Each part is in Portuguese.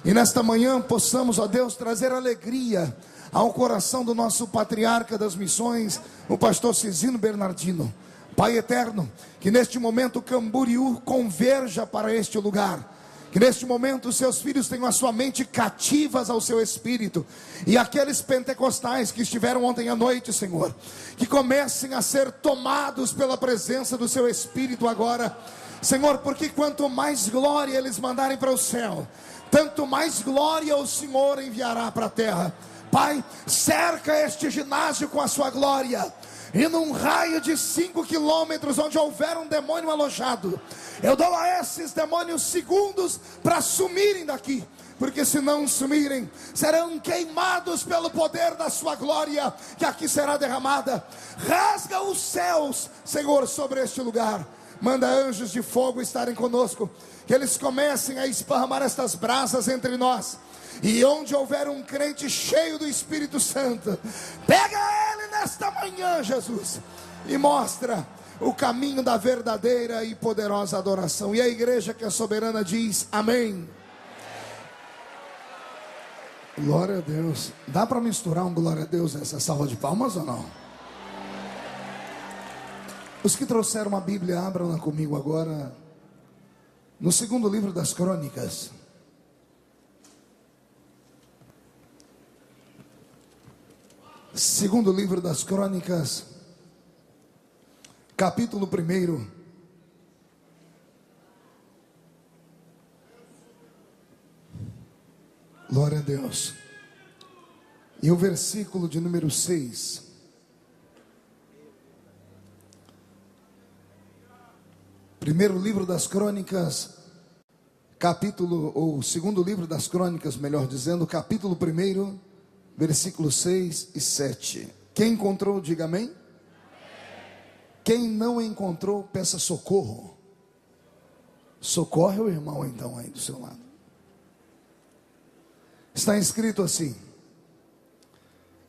E nesta manhã possamos, ó Deus, trazer alegria ao coração do nosso patriarca das missões, o pastor Cisino Bernardino. Pai eterno, que neste momento Camboriú converja para este lugar. Que neste momento os seus filhos tenham a sua mente cativas ao seu espírito. E aqueles pentecostais que estiveram ontem à noite, Senhor, que comecem a ser tomados pela presença do seu espírito agora, Senhor, porque quanto mais glória eles mandarem para o céu, tanto mais glória o Senhor enviará para a terra. Pai, cerca este ginásio com a sua glória. E num raio de 5 quilômetros, onde houver um demônio alojado, eu dou a esses demônios segundos para sumirem daqui. Porque se não sumirem, serão queimados pelo poder da sua glória, que aqui será derramada. Rasga os céus, Senhor, sobre este lugar. Manda anjos de fogo estarem conosco, que eles comecem a esparramar estas brasas entre nós. E onde houver um crente cheio do Espírito Santo, pega ele nesta manhã, Jesus, e mostra o caminho da verdadeira e poderosa adoração. E a igreja que é soberana diz amém. Glória a Deus. Dá para misturar um glória a Deus nessa salva de palmas ou não? Os que trouxeram a Bíblia, abram-na comigo agora no segundo livro das Crônicas. Segundo livro das Crônicas, capítulo 1. Glória a Deus. E o versículo de número 6. Primeiro livro das Crônicas, segundo livro das Crônicas, melhor dizendo, capítulo 1, versículos 6 e 7. Quem encontrou, diga amém. Quem não encontrou, peça socorro. Socorre o irmão então aí do seu lado. Está escrito assim: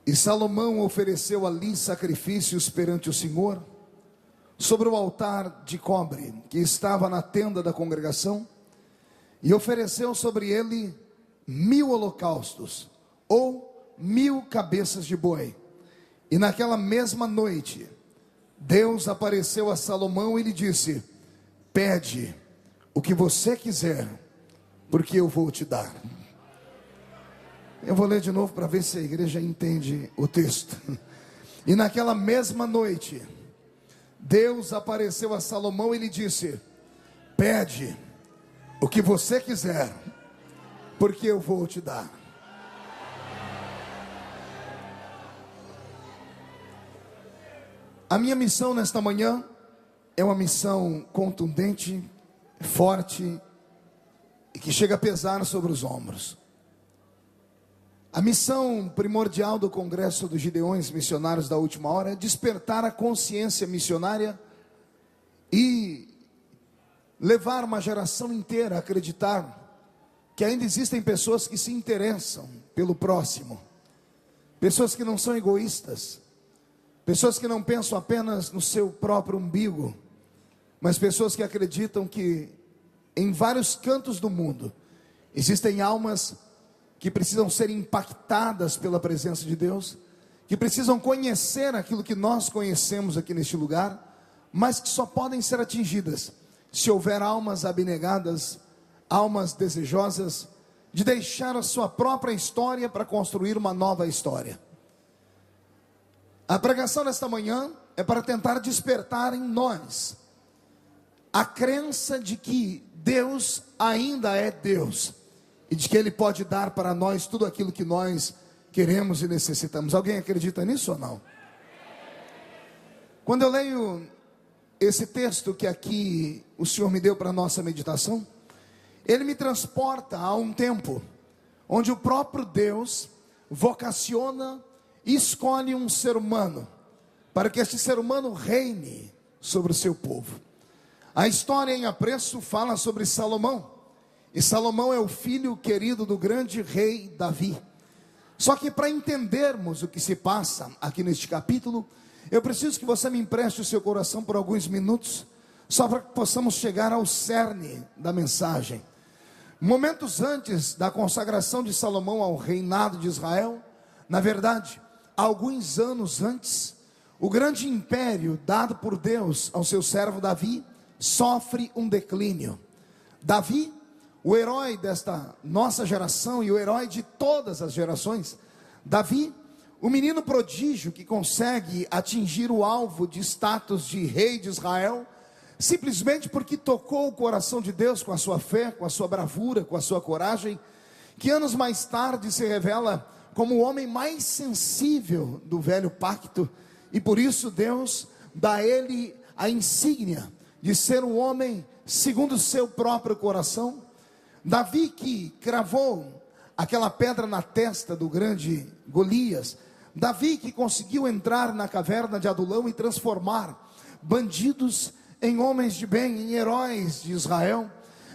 e Salomão ofereceu ali sacrifícios perante o Senhor, sobre o altar de cobre, que estava na tenda da congregação, e ofereceu sobre ele 1000 holocaustos, ou 1000 cabeças de boi. E naquela mesma noite, Deus apareceu a Salomão e lhe disse: pede o que você quiser, porque eu vou te dar. Eu vou ler de novo para ver se a igreja entende o texto. E naquela mesma noite, Deus apareceu a Salomão e lhe disse: pede o que você quiser, porque eu vou te dar. A minha missão nesta manhã é uma missão contundente, forte e que chega a pesar sobre os ombros. A missão primordial do Congresso dos Gideões Missionários da Última Hora é despertar a consciência missionária e levar uma geração inteira a acreditar que ainda existem pessoas que se interessam pelo próximo, pessoas que não são egoístas, pessoas que não pensam apenas no seu próprio umbigo, mas pessoas que acreditam que em vários cantos do mundo existem almas que precisam ser impactadas pela presença de Deus, que precisam conhecer aquilo que nós conhecemos aqui neste lugar, mas que só podem ser atingidas se houver almas abnegadas, almas desejosas de deixar a sua própria história para construir uma nova história. A pregação desta manhã é para tentar despertar em nós a crença de que Deus ainda é Deus, e de que Ele pode dar para nós tudo aquilo que nós queremos e necessitamos. Alguém acredita nisso ou não? Quando eu leio esse texto que aqui o Senhor me deu para a nossa meditação, ele me transporta a um tempo onde o próprio Deus vocaciona e escolhe um ser humano, para que este ser humano reine sobre o seu povo. A história em apreço fala sobre Salomão. E Salomão é o filho querido do grande rei Davi. Só que para entendermos o que se passa aqui neste capítulo, eu preciso que você me empreste o seu coração por alguns minutos, só para que possamos chegar ao cerne da mensagem. Momentos antes da consagração de Salomão ao reinado de Israel, na verdade, alguns anos antes, o grande império dado por Deus ao seu servo Davi sofre um declínio. Davi, o herói desta nossa geração e o herói de todas as gerações, Davi, o menino prodígio que consegue atingir o alvo de status de rei de Israel, simplesmente porque tocou o coração de Deus com a sua fé, com a sua bravura, com a sua coragem, que anos mais tarde se revela como o homem mais sensível do velho pacto, e por isso Deus dá a ele a insígnia de ser um homem segundo o seu próprio coração. Davi, que cravou aquela pedra na testa do grande Golias, Davi, que conseguiu entrar na caverna de Adulão e transformar bandidos em homens de bem, em heróis de Israel.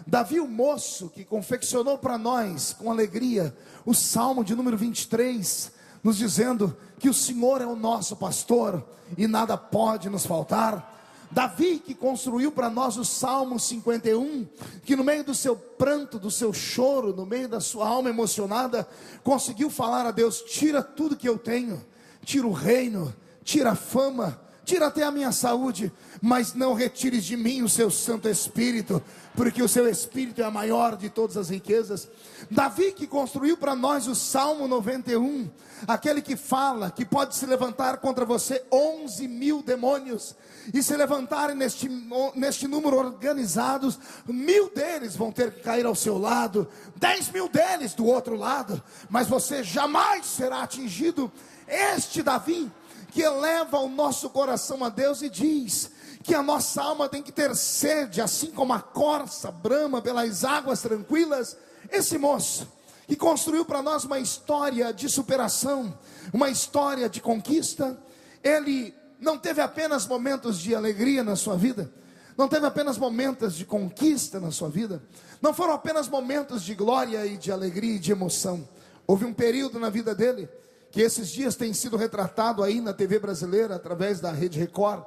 Davi, o moço que confeccionou para nós com alegria o Salmo de número 23, nos dizendo que o Senhor é o nosso pastor e nada pode nos faltar. Davi, que construiu para nós o Salmo 51, que no meio do seu pranto, do seu choro, no meio da sua alma emocionada, conseguiu falar a Deus: tira tudo que eu tenho, tira o reino, tira a fama, tira até a minha saúde, mas não retires de mim o seu Santo Espírito, porque o seu Espírito é a maior de todas as riquezas. Davi, que construiu para nós o Salmo 91, aquele que fala que pode se levantar contra você 11.000 demônios, e se levantarem neste número organizados, 1.000 deles vão ter que cair ao seu lado, 10.000 deles do outro lado, mas você jamais será atingido. Este Davi, que eleva o nosso coração a Deus e diz que a nossa alma tem que ter sede, assim como a corça brama pelas águas tranquilas. Esse moço, que construiu para nós uma história de superação, uma história de conquista, ele não teve apenas momentos de alegria na sua vida, não teve apenas momentos de conquista na sua vida, não foram apenas momentos de glória e de alegria e de emoção. Houve um período na vida dele, que esses dias tem sido retratado aí na TV brasileira, através da Rede Record.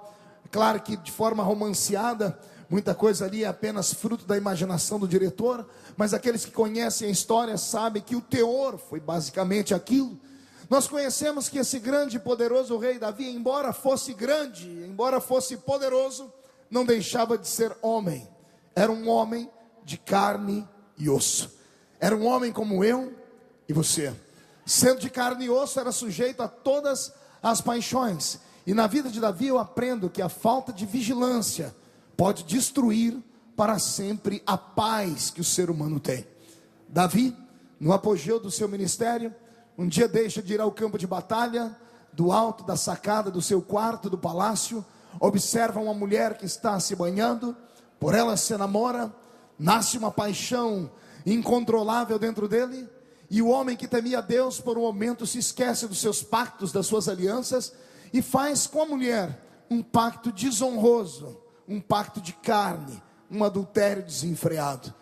Claro que de forma romanceada, muita coisa ali é apenas fruto da imaginação do diretor, mas aqueles que conhecem a história sabem que o teor foi basicamente aquilo. Nós conhecemos que esse grande e poderoso rei Davi, embora fosse grande, embora fosse poderoso, não deixava de ser homem. Era um homem de carne e osso. Era um homem como eu e você. Sendo de carne e osso, era sujeito a todas as paixões. E na vida de Davi eu aprendo que a falta de vigilância pode destruir para sempre a paz que o ser humano tem. Davi, no apogeu do seu ministério, um dia deixa de ir ao campo de batalha, do alto da sacada do seu quarto do palácio, observa uma mulher que está se banhando, por ela se enamora, nasce uma paixão incontrolável dentro dele, e o homem que temia Deus por um momento se esquece dos seus pactos, das suas alianças, e faz com a mulher um pacto desonroso, um pacto de carne, um adultério desenfreado.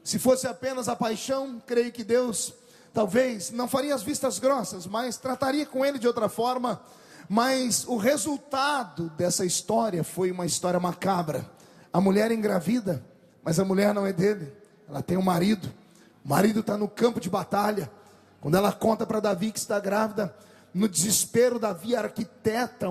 Se fosse apenas a paixão, creio que Deus talvez não faria as vistas grossas, mas trataria com ele de outra forma. Mas o resultado dessa história foi uma história macabra. A mulher engravida, mas a mulher não é dele, ela tem um marido. O marido está no campo de batalha. Quando ela conta para Davi que está grávida, no desespero, Davi arquiteta,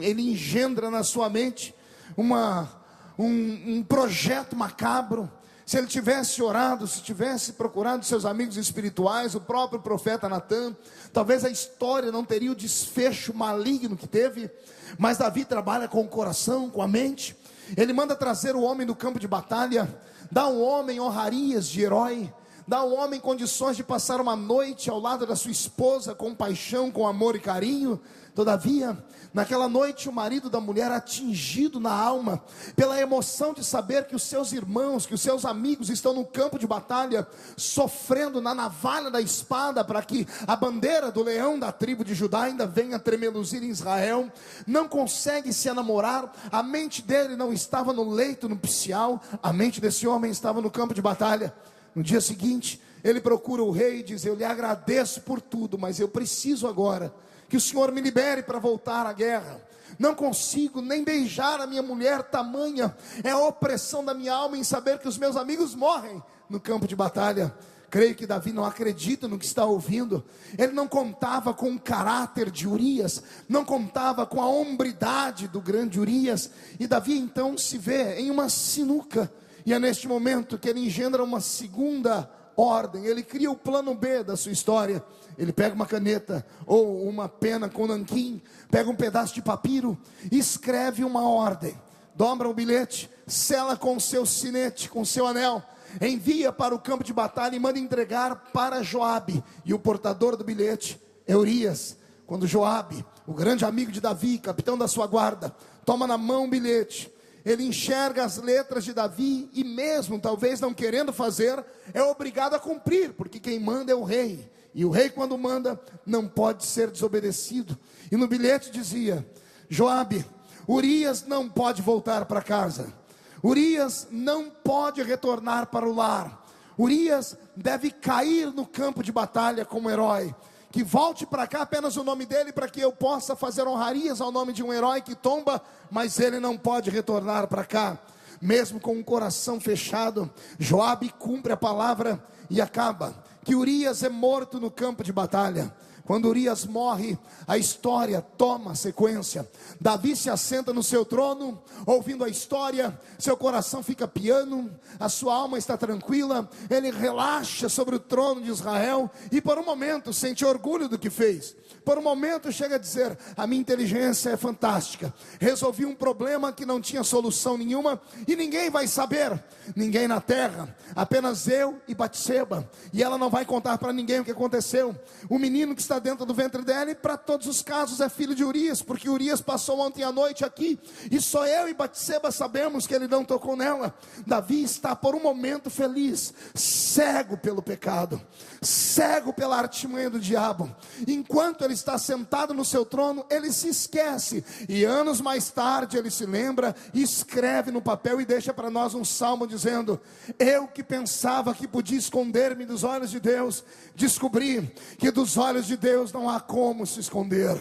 ele engendra na sua mente um projeto macabro. Se ele tivesse orado, se tivesse procurado seus amigos espirituais, o próprio profeta Natã, talvez a história não teria o desfecho maligno que teve. Mas Davi trabalha com o coração, com a mente. Ele manda trazer o homem do campo de batalha, dá ao homem honrarias de herói, dá ao homem condições de passar uma noite ao lado da sua esposa, com paixão, com amor e carinho. Todavia, naquela noite, o marido da mulher, atingido na alma pela emoção de saber que os seus irmãos, que os seus amigos estão no campo de batalha, sofrendo na navalha da espada, para que a bandeira do leão da tribo de Judá ainda venha tremeluzir em Israel, não consegue se enamorar. A mente dele não estava no leito nupcial, a mente desse homem estava no campo de batalha. No dia seguinte, ele procura o rei e diz: eu lhe agradeço por tudo, mas eu preciso agora que o Senhor me libere para voltar à guerra. Não consigo nem beijar a minha mulher, tamanha é a opressão da minha alma em saber que os meus amigos morrem no campo de batalha. Creio que Davi não acredita no que está ouvindo. Ele não contava com o caráter de Urias, não contava com a hombridade do grande Urias. E Davi então se vê em uma sinuca. E é neste momento que ele engendra uma segunda ordem. Ele cria o plano B da sua história. Ele pega uma caneta ou uma pena com nanquim, pega um pedaço de papiro e escreve uma ordem. Dobra o bilhete, sela com o seu sinete, com o seu anel, envia para o campo de batalha e manda entregar para Joabe. E o portador do bilhete é Urias. Quando Joabe, o grande amigo de Davi, capitão da sua guarda, toma na mão o bilhete, ele enxerga as letras de Davi e mesmo talvez não querendo fazer, é obrigado a cumprir, porque quem manda é o rei. E o rei, quando manda, não pode ser desobedecido. E no bilhete dizia: Joabe, Urias não pode voltar para casa. Urias não pode retornar para o lar. Urias deve cair no campo de batalha como herói. Que volte para cá apenas o nome dele, para que eu possa fazer honrarias ao nome de um herói que tomba, mas ele não pode retornar para cá. Mesmo com o coração fechado, Joabe cumpre a palavra e acaba que Urias é morto no campo de batalha. Quando Urias morre, a história toma sequência. Davi se assenta no seu trono, ouvindo a história, seu coração fica piano, a sua alma está tranquila, ele relaxa sobre o trono de Israel, e por um momento sente orgulho do que fez. Por um momento chega a dizer: a minha inteligência é fantástica, resolvi um problema que não tinha solução nenhuma, e ninguém vai saber, ninguém na terra, apenas eu e Batseba, e ela não vai contar para ninguém o que aconteceu. O menino que está dentro do ventre dela, e para todos os casos é filho de Urias, porque Urias passou ontem à noite aqui, e só eu e Batseba sabemos que ele não tocou nela. Davi está por um momento feliz, cego pelo pecado, cego pela artimanha do diabo. Enquanto ele está sentado no seu trono, ele se esquece, e anos mais tarde ele se lembra, e escreve no papel e deixa para nós um salmo dizendo: eu que pensava que podia esconder-me dos olhos de Deus, descobri que dos olhos de Deus não há como se esconder.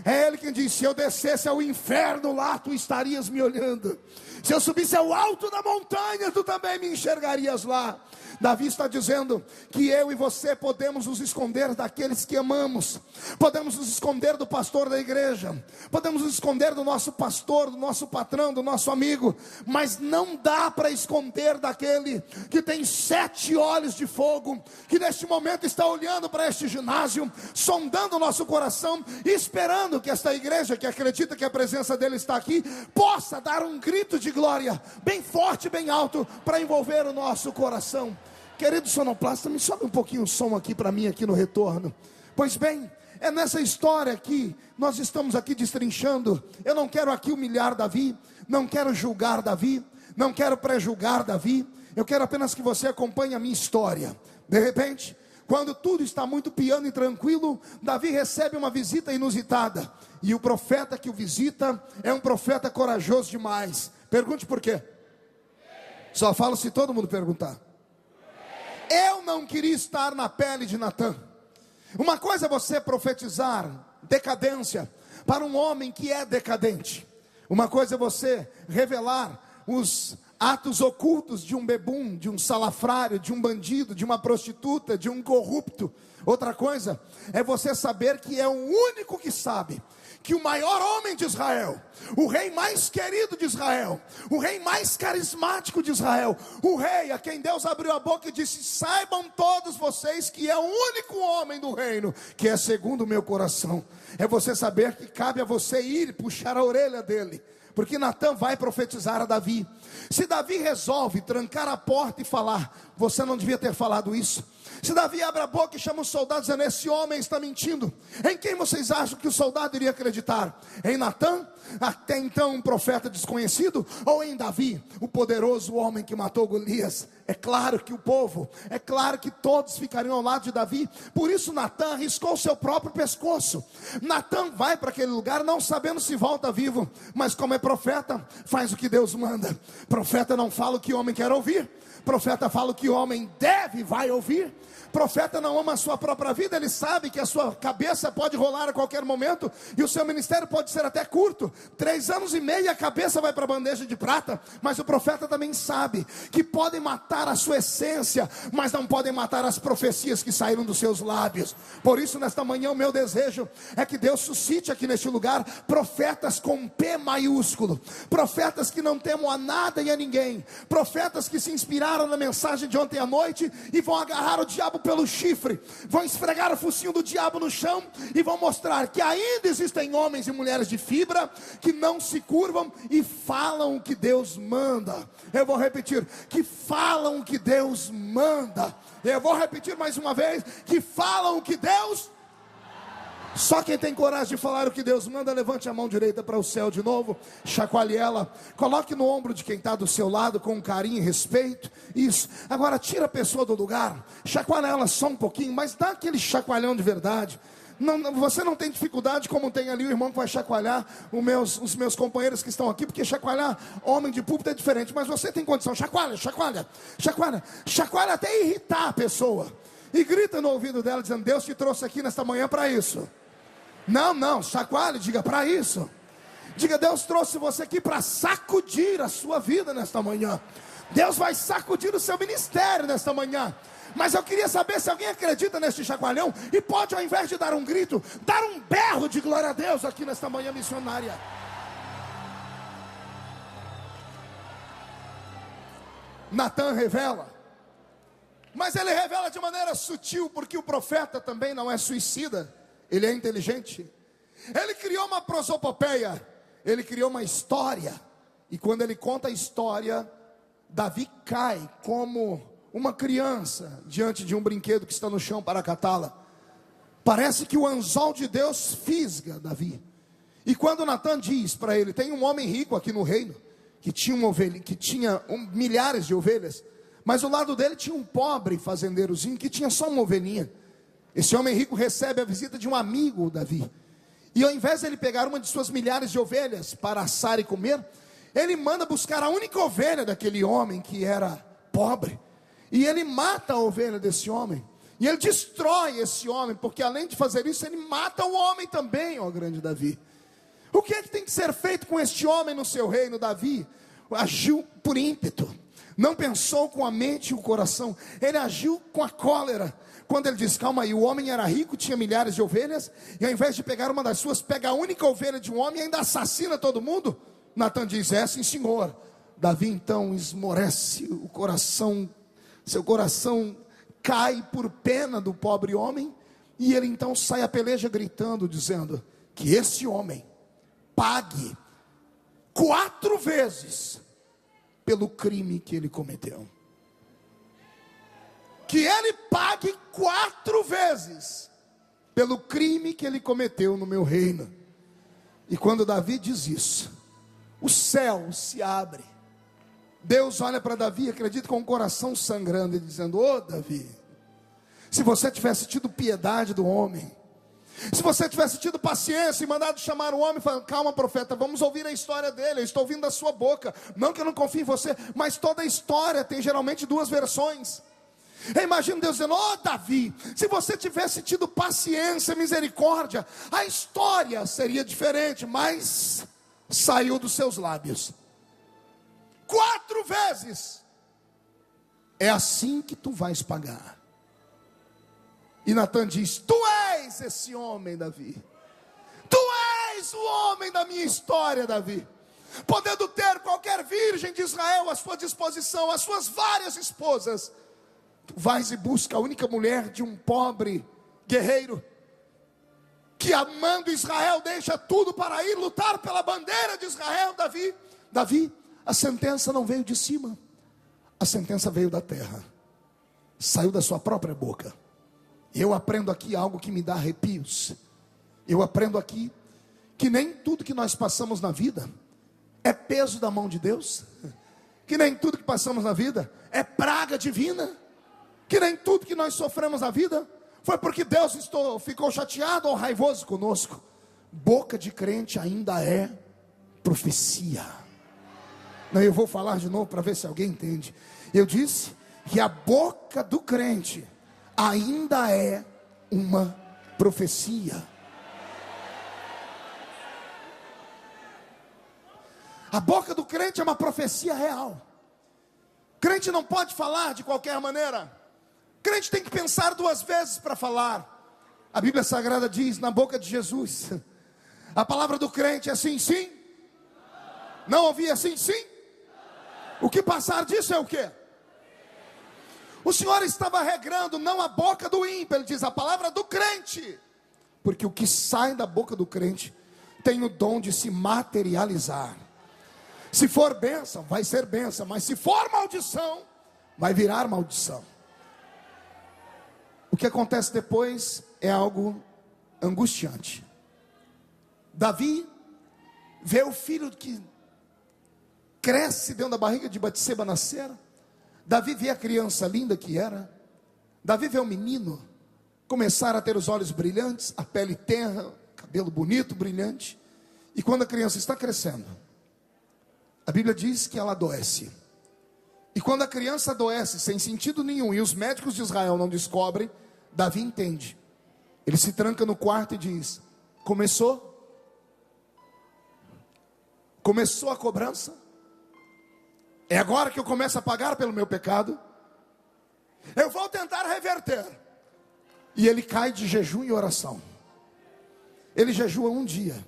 É ele quem diz: se eu descesse ao inferno, lá tu estarias me olhando. Se eu subisse ao alto da montanha, tu também me enxergarias lá. Davi está dizendo que eu e você podemos nos esconder daqueles que amamos, podemos nos esconder do pastor da igreja, podemos nos esconder do nosso pastor, do nosso patrão, do nosso amigo, mas não dá para esconder daquele que tem 7 olhos de fogo, que neste momento está olhando para este ginásio, sondando o nosso coração, esperando que esta igreja, que acredita que a presença dele está aqui, possa dar um grito de glória, bem forte, bem alto, para envolver o nosso coração. Querido sonoplasta, me sobe um pouquinho o som aqui para mim, aqui no retorno. Pois bem, é nessa história que nós estamos aqui destrinchando. Eu não quero aqui humilhar Davi, não quero julgar Davi, não quero prejulgar Davi. Eu quero apenas que você acompanhe a minha história. De repente, quando tudo está muito piano e tranquilo, Davi recebe uma visita inusitada. E o profeta que o visita é um profeta corajoso demais. Pergunte por quê. Só falo se todo mundo perguntar. Eu não queria estar na pele de Natã. Uma coisa é você profetizar decadência para um homem que é decadente. Uma coisa é você revelar os atos ocultos de um bebum, de um salafrário, de um bandido, de uma prostituta, de um corrupto. Outra coisa é você saber que é o único que sabe que o maior homem de Israel, o rei mais querido de Israel, o rei mais carismático de Israel, o rei a quem Deus abriu a boca e disse: saibam todos vocês que é o único homem do reino que é segundo o meu coração. É você saber que cabe a você ir puxar a orelha dele, porque Natã vai profetizar a Davi. Se Davi resolve trancar a porta e falar: você não devia ter falado isso. Se Davi abre a boca e chama os soldados dizendo: esse homem está mentindo, em quem vocês acham que o soldado iria acreditar? Em Natã, até então um profeta desconhecido, ou em Davi, o poderoso homem que matou Golias? É claro que o povo, é claro que todos ficariam ao lado de Davi. Por isso Natã arriscou seu próprio pescoço. Natã vai para aquele lugar não sabendo se volta vivo, mas como é profeta, faz o que Deus manda. Profeta não fala o que o homem quer ouvir, profeta fala o que o homem deve e vai ouvir. Profeta não ama a sua própria vida, ele sabe que a sua cabeça pode rolar a qualquer momento, e o seu ministério pode ser até curto, 3 anos e meio, a cabeça vai para a bandeja de prata. Mas o profeta também sabe que podem matar a sua essência, mas não podem matar as profecias que saíram dos seus lábios. Por isso, nesta manhã, o meu desejo é que Deus suscite aqui neste lugar profetas com P maiúsculo, profetas que não temam a nada e a ninguém, profetas que se inspiraram na mensagem de ontem à noite e vão agarrar o diabo pelo chifre, vão esfregar o focinho do diabo no chão e vão mostrar que ainda existem homens e mulheres de fibra que não se curvam e falam o que Deus manda. Eu vou repetir, que falam o que Deus manda. Eu vou repetir mais uma vez, que falam o que Deus. Só quem tem coragem de falar o que Deus manda, levante a mão direita para o céu de novo, chacoalhe ela, coloque no ombro de quem está do seu lado com carinho e respeito. Isso, agora tira a pessoa do lugar, chacoalha ela só um pouquinho, mas dá aquele chacoalhão de verdade. Não, você não tem dificuldade como tem ali o irmão que vai chacoalhar os meus companheiros que estão aqui, porque chacoalhar homem de púlpito é diferente, mas você tem condição, chacoalha até irritar a pessoa, e grita no ouvido dela dizendo: Deus te trouxe aqui nesta manhã para isso. Não, chacoalhe, diga: para isso. Diga: Deus trouxe você aqui para sacudir a sua vida nesta manhã. Deus vai sacudir o seu ministério nesta manhã. Mas eu queria saber se alguém acredita neste chacoalhão e pode, ao invés de dar um grito, dar um berro de glória a Deus aqui nesta manhã missionária. Natan revela, mas ele revela de maneira sutil, porque o profeta também não é suicida, ele é inteligente. Ele criou uma prosopopeia, ele criou uma história, e quando ele conta a história, Davi cai como uma criança diante de um brinquedo que está no chão para catá-la. Parece que o anzol de Deus fisga Davi. E quando Natan diz para ele: tem um homem rico aqui no reino, que tinha milhares de ovelhas, mas ao lado dele tinha um pobre fazendeirozinho que tinha só uma ovelhinha. Esse homem rico recebe a visita de um amigo, Davi, e ao invés de ele pegar uma de suas milhares de ovelhas para assar e comer, ele manda buscar a única ovelha daquele homem que era pobre, e ele mata a ovelha desse homem, e ele destrói esse homem, porque além de fazer isso, ele mata o homem também, ó grande Davi. O que é que tem que ser feito com este homem no seu reino? Davi agiu por ímpeto, não pensou com a mente e o coração, ele agiu com a cólera. Quando ele diz: calma aí, o homem era rico, tinha milhares de ovelhas, e ao invés de pegar uma das suas, pega a única ovelha de um homem e ainda assassina todo mundo. Natan diz: é sim senhor. Davi então esmorece o coração, seu coração cai por pena do pobre homem, e ele então sai a peleja gritando, dizendo: que esse homem pague 4 vezes pelo crime que ele cometeu. Que ele pague 4 vezes pelo crime que ele cometeu no meu reino. E quando Davi diz isso, o céu se abre. Deus olha para Davi, acredita, com o coração sangrando, e dizendo: ô Davi, se você tivesse tido piedade do homem, se você tivesse tido paciência e mandado chamar o homem e falar: calma profeta, vamos ouvir a história dele, eu estou ouvindo da sua boca, não que eu não confie em você, mas toda a história tem geralmente 2 versões. Eu imagino Deus dizendo: ó Davi, se você tivesse tido paciência, misericórdia, a história seria diferente, mas saiu dos seus lábios 4 vezes. É assim que tu vais pagar. E Natan diz: tu és esse homem, Davi. Tu és o homem da minha história, Davi. Podendo ter qualquer virgem de Israel à sua disposição, as suas várias esposas, tu vais e busca a única mulher de um pobre guerreiro, que amando Israel, deixa tudo para ir lutar pela bandeira de Israel. Davi, a sentença não veio de cima, a sentença veio da terra, saiu da sua própria boca. Eu aprendo aqui algo que me dá arrepios. Eu aprendo aqui que nem tudo que nós passamos na vida é peso da mão de Deus, que nem tudo que passamos na vida é praga divina, que nem tudo que nós sofremos na vida foi porque Deus ficou chateado ou raivoso conosco. Boca de crente ainda é profecia. Não, eu vou falar de novo para ver se alguém entende. Eu disse que a boca do crente ainda é uma profecia. A boca do crente é uma profecia real. Crente não pode falar de qualquer maneira. Crente tem que pensar 2 vezes para falar. A Bíblia Sagrada diz na boca de Jesus: a palavra do crente é sim, sim. Não ouvia sim, sim. O que passar disso é o quê? O Senhor estava regrando não a boca do ímpio, Ele diz a palavra do crente. Porque o que sai da boca do crente tem o dom de se materializar. Se for bênção, vai ser bênção. Mas se for maldição, vai virar maldição. O que acontece depois é algo angustiante. Davi vê o filho que cresce dentro da barriga de Batseba nascer. Davi vê a criança linda que era. Davi vê o menino começar a ter os olhos brilhantes, a pele tenra, cabelo bonito, brilhante. E quando a criança está crescendo, a Bíblia diz que ela adoece. E quando a criança adoece sem sentido nenhum, e os médicos de Israel não descobrem, Davi entende. Ele se tranca no quarto e diz: começou a cobrança. É agora que eu começo a pagar pelo meu pecado. Eu vou tentar reverter. E ele cai de jejum e oração. Ele jejua 1 dia,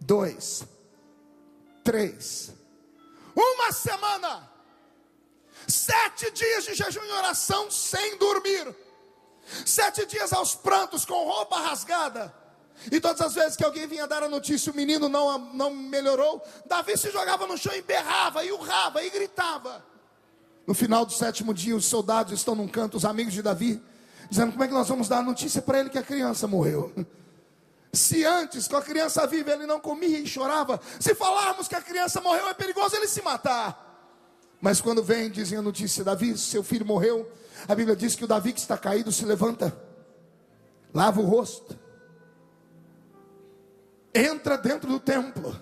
2, 3, 1 semana, 7 dias de jejum e oração sem dormir, 7 dias aos prantos, com roupa rasgada. E todas as vezes que alguém vinha dar a notícia, o menino não melhorou, Davi se jogava no chão e berrava, e urrava, e gritava. No final do 7º dia, os soldados estão num canto, os amigos de Davi, dizendo: como é que nós vamos dar a notícia para ele que a criança morreu? Se antes, com a criança viva, ele não comia e chorava, se falarmos que a criança morreu, é perigoso ele se matar. Mas quando vem, dizem a notícia: Davi, seu filho morreu. A Bíblia diz que o Davi que está caído se levanta, lava o rosto, entra dentro do templo,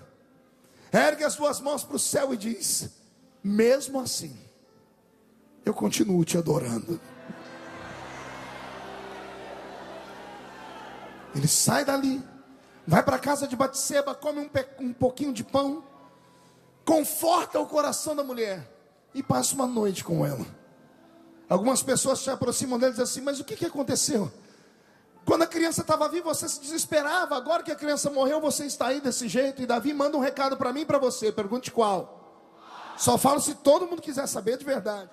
ergue as 2 mãos para o céu e diz: mesmo assim, eu continuo te adorando. Ele sai dali, vai para a casa de Batseba, come um pouquinho de pão, conforta o coração da mulher e passa uma noite com ela. Algumas pessoas se aproximam dele e dizem assim: mas o que aconteceu? Quando a criança estava viva, você se desesperava. Agora que a criança morreu, você está aí desse jeito. E Davi manda um recado para mim e para você. Pergunte qual. Só falo se todo mundo quiser saber de verdade.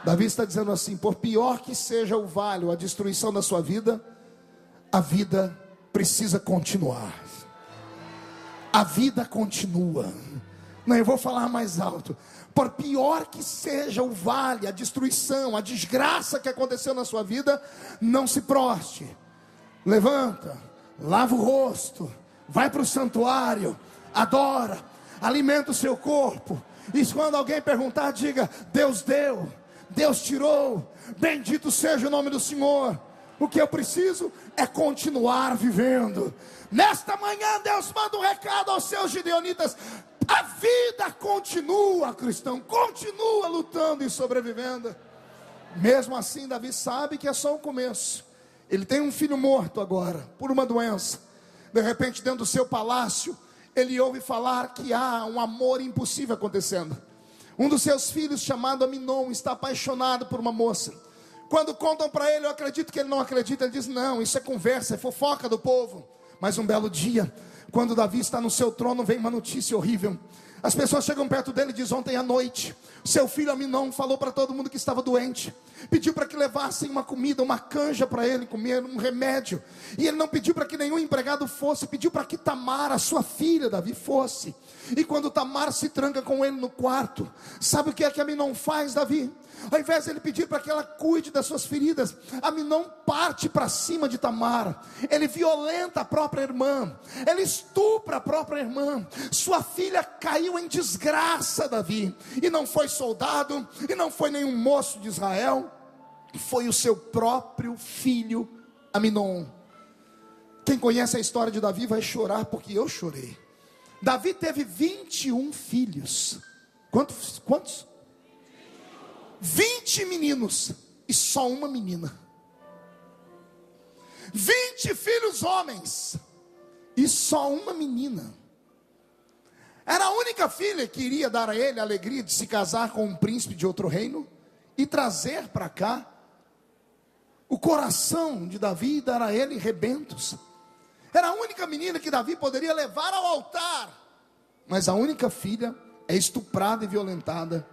Davi está dizendo assim: por pior que seja o vale, a destruição da sua vida, a vida precisa continuar. A vida continua. Não, eu vou falar mais alto. Por pior que seja o vale, a destruição, a desgraça que aconteceu na sua vida, não se proste. Levanta, lava o rosto, vai para o santuário, adora, alimenta o seu corpo. E quando alguém perguntar, diga: Deus deu, Deus tirou, bendito seja o nome do Senhor. O que eu preciso é continuar vivendo. Nesta manhã Deus manda um recado aos seus gideonitas: a vida continua, cristão, continua lutando e sobrevivendo. Mesmo assim, Davi sabe que é só o começo. Ele tem um filho morto agora, por uma doença. De repente, dentro do seu palácio, ele ouve falar que há um amor impossível acontecendo. Um dos seus filhos, chamado Aminon, está apaixonado por uma moça. Quando contam para ele, eu acredito que ele não acredita. Ele diz: não, isso é conversa, é fofoca do povo. Mas um belo dia, quando Davi está no seu trono, vem uma notícia horrível. As pessoas chegam perto dele e dizem: ontem à noite, seu filho Aminon falou para todo mundo que estava doente, pediu para que levassem uma comida, uma canja para ele comer, um remédio. E ele não pediu para que nenhum empregado fosse, pediu para que Tamar, a sua filha, Davi, fosse. E quando Tamar se tranca com ele no quarto, sabe o que é que Aminon faz, Davi? Ao invés de ele pedir para que ela cuide das suas feridas, Aminon parte para cima de Tamar. Ele violenta a própria irmã, ele estupra a própria irmã. Sua filha caiu em desgraça, Davi. E não foi soldado, e não foi nenhum moço de Israel, foi o seu próprio filho Aminon. Quem conhece a história de Davi vai chorar, porque eu chorei. Davi teve 21 filhos. Quantos? 20 meninos. e só uma menina. 20 filhos homens e só uma menina. Era a única filha que iria dar a ele a alegria de se casar com um príncipe de outro reino e trazer para cá o coração de Davi e dar a ele rebentos. Era a única menina que Davi poderia levar ao altar. Mas a única filha é estuprada e violentada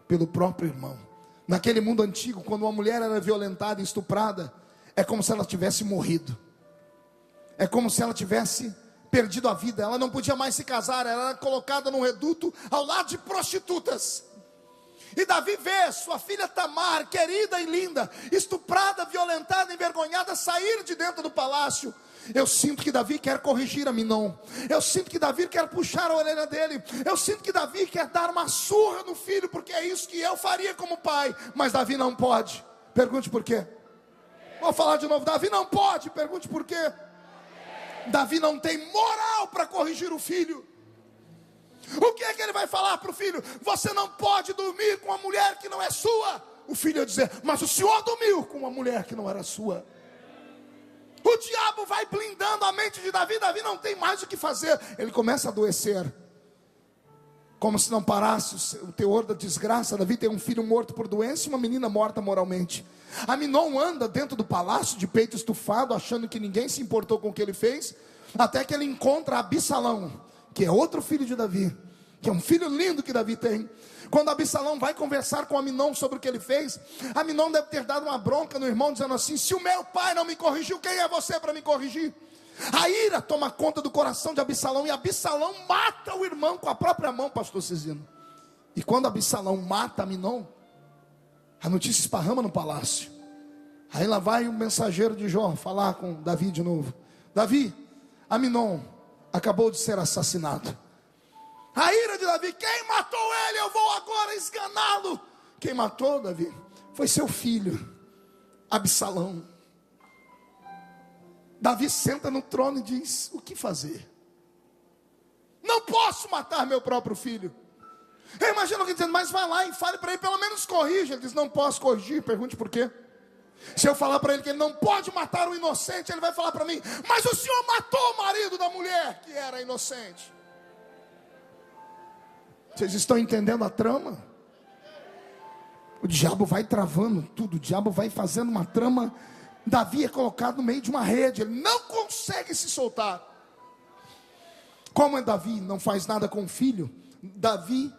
pelo próprio irmão. Naquele mundo antigo, quando uma mulher era violentada e estuprada, é como se ela tivesse morrido. É como se ela tivesse perdido a vida. Ela não podia mais se casar, ela era colocada num reduto ao lado de prostitutas. E Davi vê sua filha Tamar, querida e linda, estuprada, violentada, envergonhada, sair de dentro do palácio. Eu sinto que Davi quer corrigir Aminon. Eu sinto que Davi quer puxar a orelha dele. Eu sinto que Davi quer dar uma surra no filho, porque é isso que eu faria como pai. Mas Davi não pode. Pergunte por quê. Vou falar de novo. Davi não pode. Pergunte por quê. Davi não tem moral para corrigir o filho. O que é que ele vai falar para o filho? Você não pode dormir com uma mulher que não é sua. O filho ia dizer, mas o senhor dormiu com uma mulher que não era sua. O diabo vai blindando a mente de Davi. Davi não tem mais o que fazer. Ele começa a adoecer. Como se não parasse o teor da desgraça. Davi tem um filho morto por doença e uma menina morta moralmente. Aminon anda dentro do palácio de peito estufado, achando que ninguém se importou com o que ele fez, até que ele encontra Absalão, que é outro filho de Davi, que é um filho lindo que Davi tem. Quando Absalão vai conversar com Aminon sobre o que ele fez, Aminon deve ter dado uma bronca no irmão, dizendo assim, se o meu pai não me corrigiu, quem é você para me corrigir? A ira toma conta do coração de Absalão, e Absalão mata o irmão com a própria mão, pastor Cezino. E quando Absalão mata Aminon, a notícia esparrama no palácio. Aí lá vai o mensageiro de Jó falar com Davi de novo. Davi, Aminon acabou de ser assassinado. A ira de Davi, quem matou ele? Eu vou agora esganá-lo. Quem matou Davi foi seu filho, Absalão. Davi senta no trono e diz, o que fazer? Não posso matar meu próprio filho. Eu imagino alguém dizendo, mas vai lá e fale para ele, pelo menos corrija. Ele diz, não posso corrigir. Pergunte por quê. Se eu falar para ele que ele não pode matar o inocente, ele vai falar para mim, mas o senhor matou o marido da mulher que era inocente. Vocês estão entendendo a trama? O diabo vai travando tudo, o diabo vai fazendo uma trama. Davi é colocado no meio de uma rede, ele não consegue se soltar. Como é Davi, não faz nada com o filho, Davi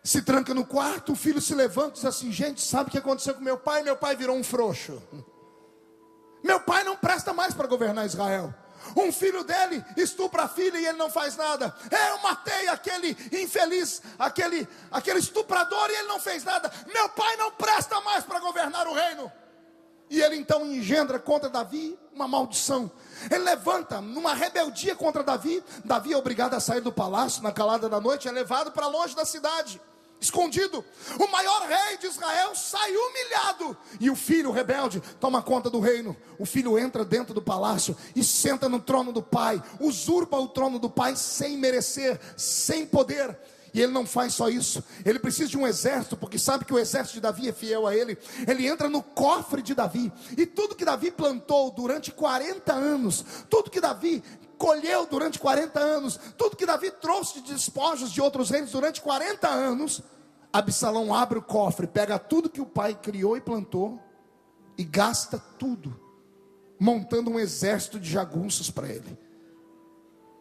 se tranca no quarto, o filho se levanta e diz assim, gente, sabe o que aconteceu com meu pai? Meu pai virou um frouxo. Meu pai não presta mais para governar Israel. Um filho dele estupra a filha e ele não faz nada. Eu matei aquele infeliz, aquele estuprador e ele não fez nada. Meu pai não presta mais para governar o reino. E ele então engendra contra Davi uma maldição. Ele levanta numa rebeldia contra Davi. Davi é obrigado a sair do palácio na calada da noite, é levado para longe da cidade, escondido. O maior rei de Israel sai humilhado, e o filho rebelde toma conta do reino. O filho entra dentro do palácio e senta no trono do pai, usurpa o trono do pai sem merecer, sem poder. E ele não faz só isso, ele precisa de um exército, porque sabe que o exército de Davi é fiel a ele. Ele entra no cofre de Davi, e tudo que Davi plantou durante 40 anos, tudo que Davi colheu durante 40 anos, tudo que Davi trouxe de despojos de outros reinos durante 40 anos, Absalão abre o cofre, pega tudo que o pai criou e plantou, e gasta tudo, montando um exército de jagunços para ele.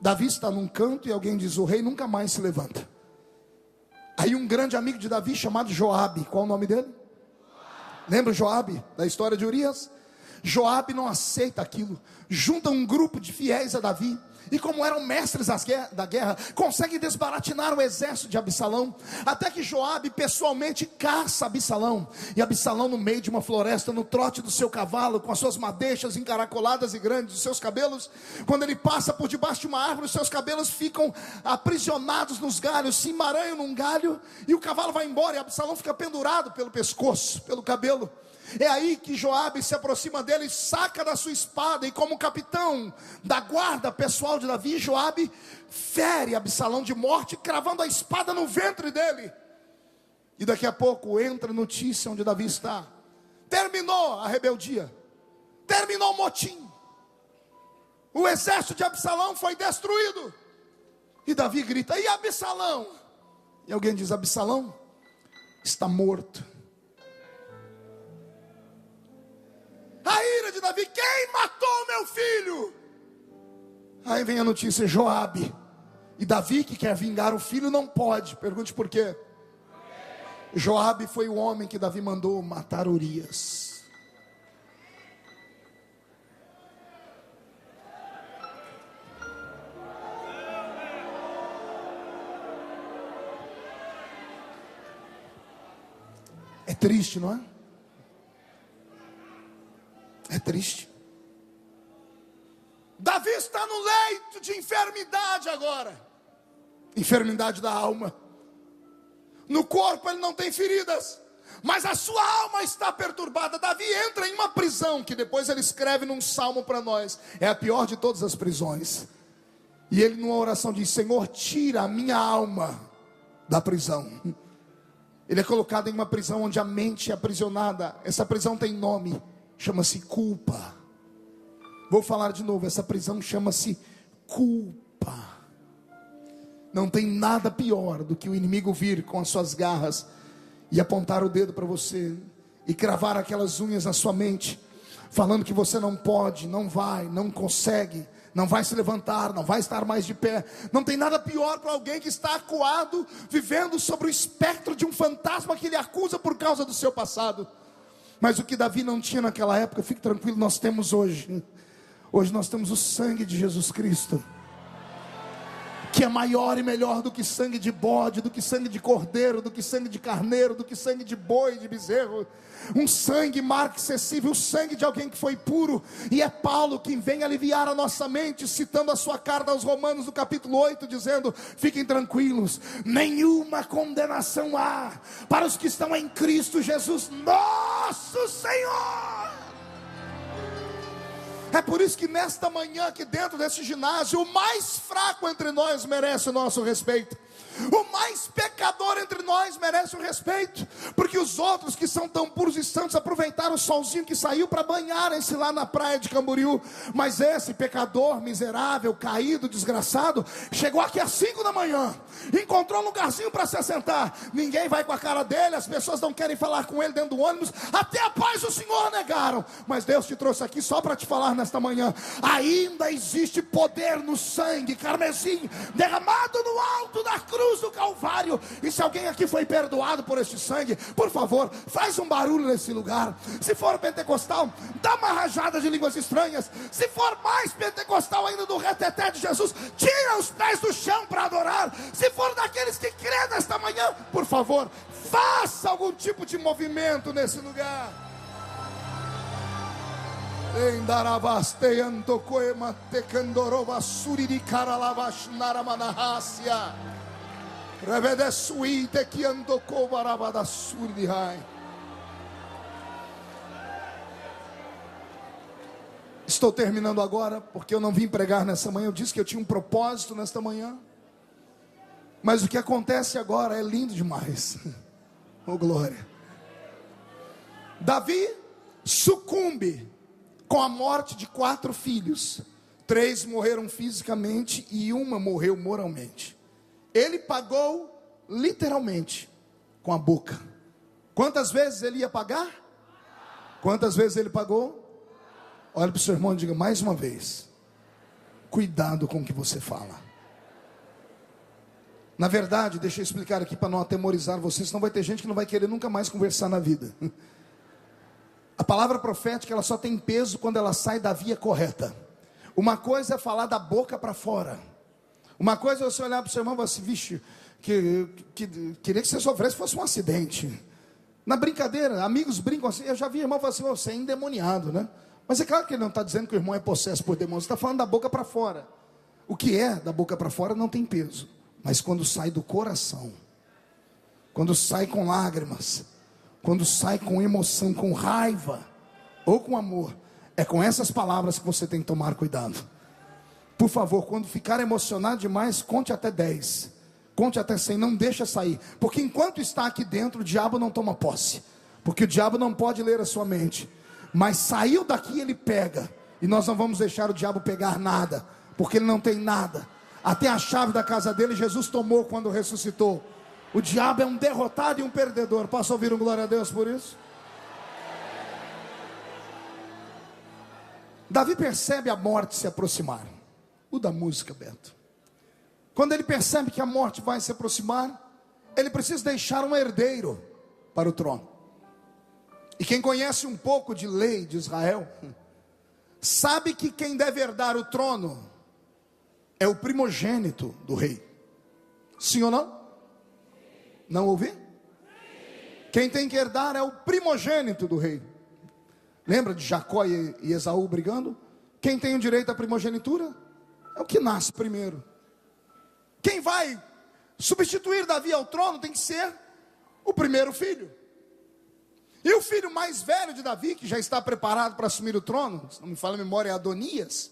Davi está num canto e alguém diz, o rei nunca mais se levanta. Aí um grande amigo de Davi chamado Joabe, qual o nome dele? Lembra Joabe, da história de Urias? Joabe não aceita aquilo, junta um grupo de fiéis a Davi, e como eram mestres da guerra, conseguem desbaratinar o exército de Absalão, até que Joabe pessoalmente caça Absalão, e Absalão no meio de uma floresta, no trote do seu cavalo, com as suas madeixas encaracoladas e grandes, os seus cabelos, quando ele passa por debaixo de uma árvore, os seus cabelos ficam aprisionados nos galhos, se emaranham num galho, e o cavalo vai embora, e Absalão fica pendurado pelo pescoço, pelo cabelo. É aí que Joabe se aproxima dele, saca da sua espada, e como capitão da guarda pessoal de Davi, Joabe fere Absalão de morte, cravando a espada no ventre dele. E daqui a pouco entra a notícia onde Davi está. terminou a rebeldia, terminou o motim, o exército de Absalão foi destruído, e Davi grita: e Absalão? E alguém diz: Absalão está morto. A ira de Davi: quem matou meu filho? Aí vem a notícia: Joabe. E Davi, que quer vingar o filho, não pode. Pergunte por quê. Joabe foi o homem que Davi mandou matar Urias. É triste, não é? É triste. Davi está no leito de enfermidade agora. Enfermidade da alma. No corpo ele não tem feridas, mas a sua alma está perturbada. Davi entra em uma prisão, que depois ele escreve num salmo para nós. É a pior de todas as prisões. E ele numa oração diz: Senhor, tira a minha alma da prisão. Ele é colocado em uma prisão onde a mente é aprisionada. Essa prisão tem nome, chama-se culpa. Vou falar de novo, essa prisão chama-se culpa. Não tem nada pior do que o inimigo vir com as suas garras e apontar o dedo para você e cravar aquelas unhas na sua mente, falando que você não pode, não vai, não consegue, não vai se levantar, não vai estar mais de pé. Não tem nada pior para alguém que está acuado, vivendo sobre o espectro de um fantasma que ele acusa por causa do seu passado. Mas o que Davi não tinha naquela época, fique tranquilo, nós temos hoje. Hoje nós temos o sangue de Jesus Cristo, que é maior e melhor do que sangue de bode, do que sangue de cordeiro, do que sangue de carneiro, do que sangue de boi, de bezerro. Um sangue marcessível, o sangue de alguém que foi puro. E é Paulo quem vem aliviar a nossa mente, citando a sua carta aos Romanos no capítulo 8, dizendo: fiquem tranquilos, nenhuma condenação há para os que estão em Cristo Jesus nosso Senhor. É por isso que nesta manhã, aqui dentro desse ginásio, o mais fraco entre nós merece o nosso respeito. O mais pecador entre nós merece o respeito, porque os outros que são tão puros e santos aproveitaram o solzinho que saiu para banharem-se lá na praia de Camboriú. Mas esse pecador miserável, caído, desgraçado, chegou aqui às 5 da manhã, encontrou um lugarzinho para se assentar. Ninguém vai com a cara dele, as pessoas não querem falar com ele dentro do ônibus, até a paz do Senhor negaram. Mas Deus te trouxe aqui só para te falar nesta manhã: ainda existe poder no sangue carmesim derramado no alto da cruz do Calvário. E se alguém aqui foi perdoado por este sangue, por favor, faz um barulho nesse lugar. Se for pentecostal, dá uma rajada de línguas estranhas. Se for mais pentecostal ainda, do reteté de Jesus, tira os pés do chão para adorar. Se for daqueles que crê nesta manhã, por favor, faça algum tipo de movimento nesse lugar. Estou terminando agora, porque eu não vim pregar nessa manhã. Eu disse que eu tinha um propósito nesta manhã, mas o que acontece agora é lindo demais. Oh glória. Davi sucumbe com a morte de 4 filhos. 3 morreram fisicamente e uma morreu moralmente. Ele pagou literalmente com a boca. Quantas vezes ele ia pagar? Quantas vezes ele pagou? Olha para o seu irmão e diga mais uma vez: cuidado com o que você fala. Na verdade, deixa eu explicar aqui para não atemorizar você, senão vai ter gente que não vai querer nunca mais conversar na vida. A palavra profética, ela só tem peso quando ela sai da via correta. Uma coisa é falar da boca para fora. Uma coisa é você olhar para o seu irmão e falar assim: vixe, queria que você sofresse, fosse um acidente. Na brincadeira, amigos brincam assim. Eu já vi irmão falar assim: você é endemoniado, né? Mas é claro que ele não está dizendo que o irmão é possesso por demônios. Está falando da boca para fora. O que é da boca para fora não tem peso, mas quando sai do coração, quando sai com lágrimas, quando sai com emoção, com raiva ou com amor, é com essas palavras que você tem que tomar cuidado. Por favor, quando ficar emocionado demais, conte até 10, conte até 100, não deixa sair, porque enquanto está aqui dentro, o diabo não toma posse. porque o diabo não pode ler a sua mente. Mas saiu daqui, ele pega. E nós não vamos deixar o diabo pegar nada, porque ele não tem nada. Até a chave da casa dele Jesus tomou quando ressuscitou. O diabo é um derrotado e um perdedor. Posso ouvir um glória a Deus por isso? Davi percebe a morte se aproximar. Muda a música, Beto. Quando ele percebe que a morte vai se aproximar, ele precisa deixar um herdeiro para o trono. E quem conhece um pouco de lei de Israel, sabe que quem deve herdar o trono é o primogênito do rei. Sim ou não? Não ouvi? Quem tem que herdar é o primogênito do rei. Lembra de Jacó e Esaú brigando? Quem tem o direito à primogenitura é o que nasce primeiro. Quem vai substituir Davi ao trono tem que ser o primeiro filho. E o filho mais velho de Davi, que já está preparado para assumir o trono, se não me falha a memória, é Adonias,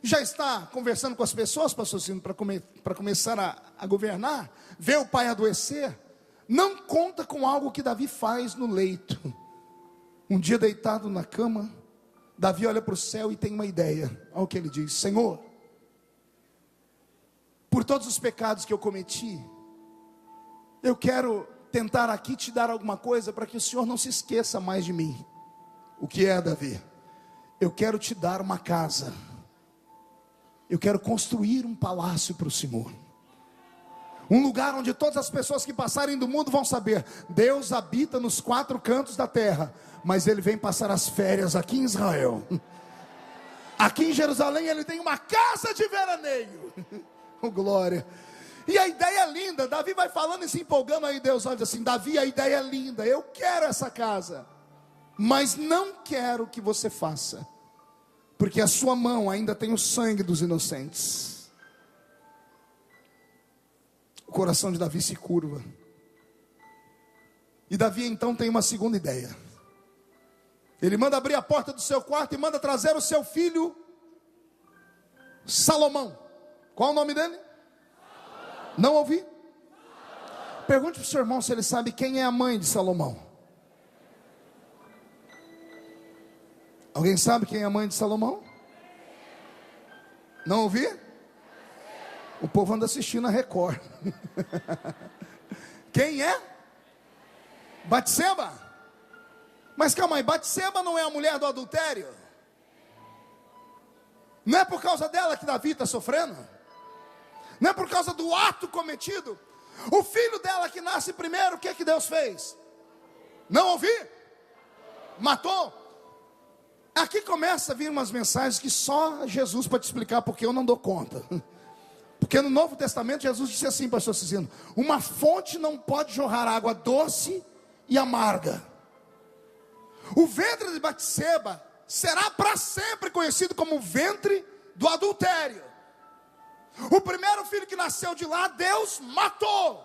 já está conversando com as pessoas, pastor Cino, para começar a governar, vê o pai adoecer, não conta com algo que Davi faz no leito. Um dia deitado na cama, Davi olha para o céu e tem uma ideia. Olha o que ele diz: Senhor, por todos os pecados que eu cometi, eu quero tentar aqui te dar alguma coisa para que o Senhor não se esqueça mais de mim. O que é, Davi? Eu quero te dar uma casa. Eu quero construir um palácio para o Senhor. Um lugar onde todas as pessoas que passarem do mundo vão saber: Deus habita nos 4 cantos da terra, mas Ele vem passar as férias aqui em Israel. Aqui em Jerusalém Ele tem uma casa de veraneio. Oh, glória. E a ideia é linda. Davi vai falando e se empolgando. Aí Deus olha assim: Davi, a ideia é linda, eu quero essa casa, mas não quero que você faça, porque a sua mão ainda tem o sangue dos inocentes. O coração de Davi se curva. E Davi então tem uma segunda ideia. Ele manda abrir a porta do seu quarto e manda trazer o seu filho Salomão. Qual o nome dele? Salomão. Não ouvi? Salomão. Pergunte para o seu irmão se ele sabe quem é a mãe de Salomão. Alguém sabe quem é a mãe de Salomão? Não ouvi? O povo anda assistindo a Record. Quem é? Batseba. Mas calma aí, Batseba não é a mulher do adultério? Não é por causa dela que Davi está sofrendo? Não é por causa do ato cometido? O filho dela que nasce primeiro, o que é que Deus fez? Não ouvi? Matou? Aqui começa a vir umas mensagens que só Jesus pode explicar, porque eu não dou conta. Porque no Novo Testamento Jesus disse assim, pastor Cizino: uma fonte não pode jorrar água doce e amarga. O ventre de Batseba será para sempre conhecido como o ventre do adultério. O primeiro filho que nasceu de lá, Deus matou.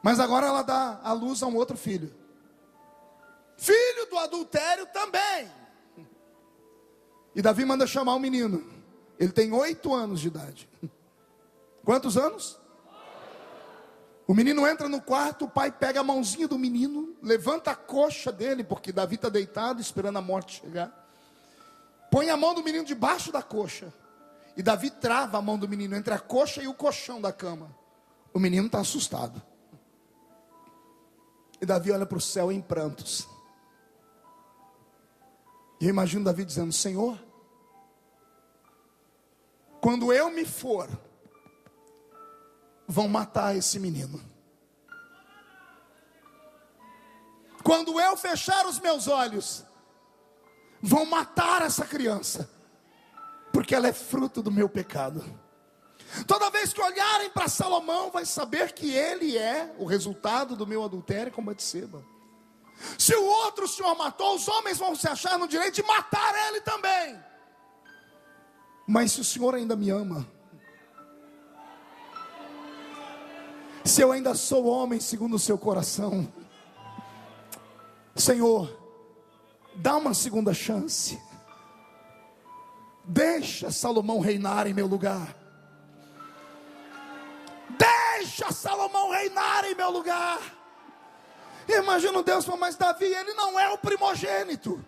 Mas agora ela dá à luz a um outro filho. Filho do adultério também. E Davi manda chamar o menino. Ele tem 8 anos de idade. Quantos anos? O menino entra no quarto, o pai pega a mãozinha do menino, levanta a coxa dele, porque Davi está deitado esperando a morte chegar. Põe a mão do menino debaixo da coxa. E Davi trava a mão do menino entre a coxa e o colchão da cama. O menino está assustado. E Davi olha para o céu em prantos. E eu imagino Davi dizendo: Senhor, quando eu me for, vão matar esse menino. Quando eu fechar os meus olhos, vão matar essa criança, porque ela é fruto do meu pecado. Toda vez que olharem para Salomão, vai saber que ele é o resultado do meu adultério com Batseba. Se o outro o Senhor matou, os homens vão se achar no direito de matar ele também. Mas se o Senhor ainda me ama, se eu ainda sou homem segundo o seu coração, Senhor, dá uma segunda chance. Deixa Salomão reinar em meu lugar. Deixa Salomão reinar em meu lugar. E imagina Deus falando, mas Davi, ele não é o primogênito.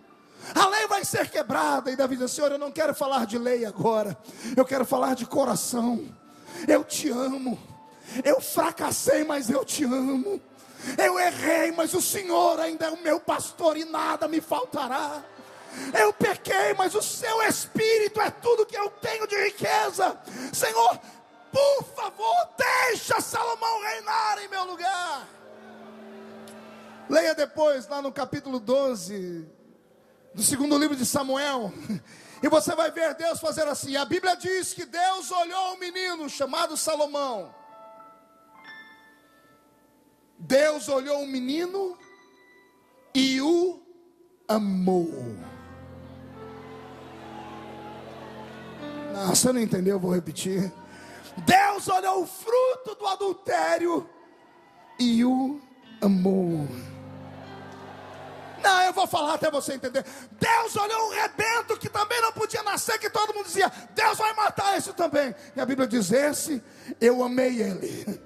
A lei vai ser quebrada. E Davi diz, Senhor, eu não quero falar de lei agora. Eu quero falar de coração. Eu te amo. Eu fracassei, mas eu te amo. Eu errei, mas o Senhor ainda é o meu pastor e nada me faltará. Eu pequei, mas o seu Espírito é tudo que eu tenho de riqueza. Senhor, por favor, deixa Salomão reinar em meu lugar. Leia depois, lá no capítulo 12, do segundo livro de Samuel, e você vai ver Deus fazer assim. A Bíblia diz que Deus olhou um menino chamado Salomão. Deus olhou um menino e o amou. Não, você não entendeu, eu vou repetir. Deus olhou o fruto do adultério e o amou. Não, eu vou falar até você entender. Deus olhou um rebento que também não podia nascer, que todo mundo dizia, Deus vai matar esse também. E a Bíblia diz, esse, eu amei ele.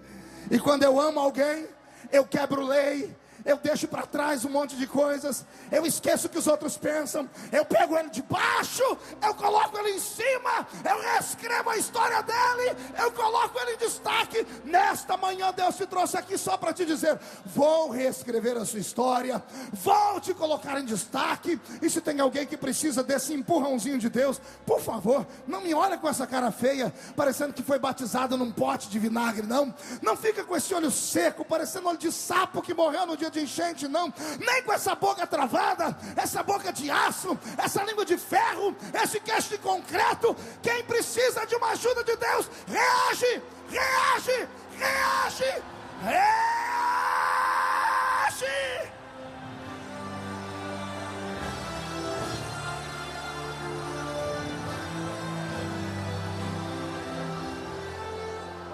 E quando eu amo alguém, eu quebro lei, eu deixo para trás um monte de coisas, eu esqueço o que os outros pensam, eu pego ele de baixo, eu coloco ele em cima, eu reescrevo a história dele, eu coloco ele em destaque. Nesta manhã Deus te trouxe aqui só para te dizer, vou reescrever a sua história, vou te colocar em destaque. E se tem alguém que precisa desse empurrãozinho de Deus, por favor, não me olha com essa cara feia, parecendo que foi batizado num pote de vinagre, não fica com esse olho seco, parecendo olho de sapo que morreu no dia de enchente, não, nem com essa boca travada, essa boca de aço, essa língua de ferro, esse queixo de concreto. Quem precisa de uma ajuda de Deus, reage, reage, reage, reage.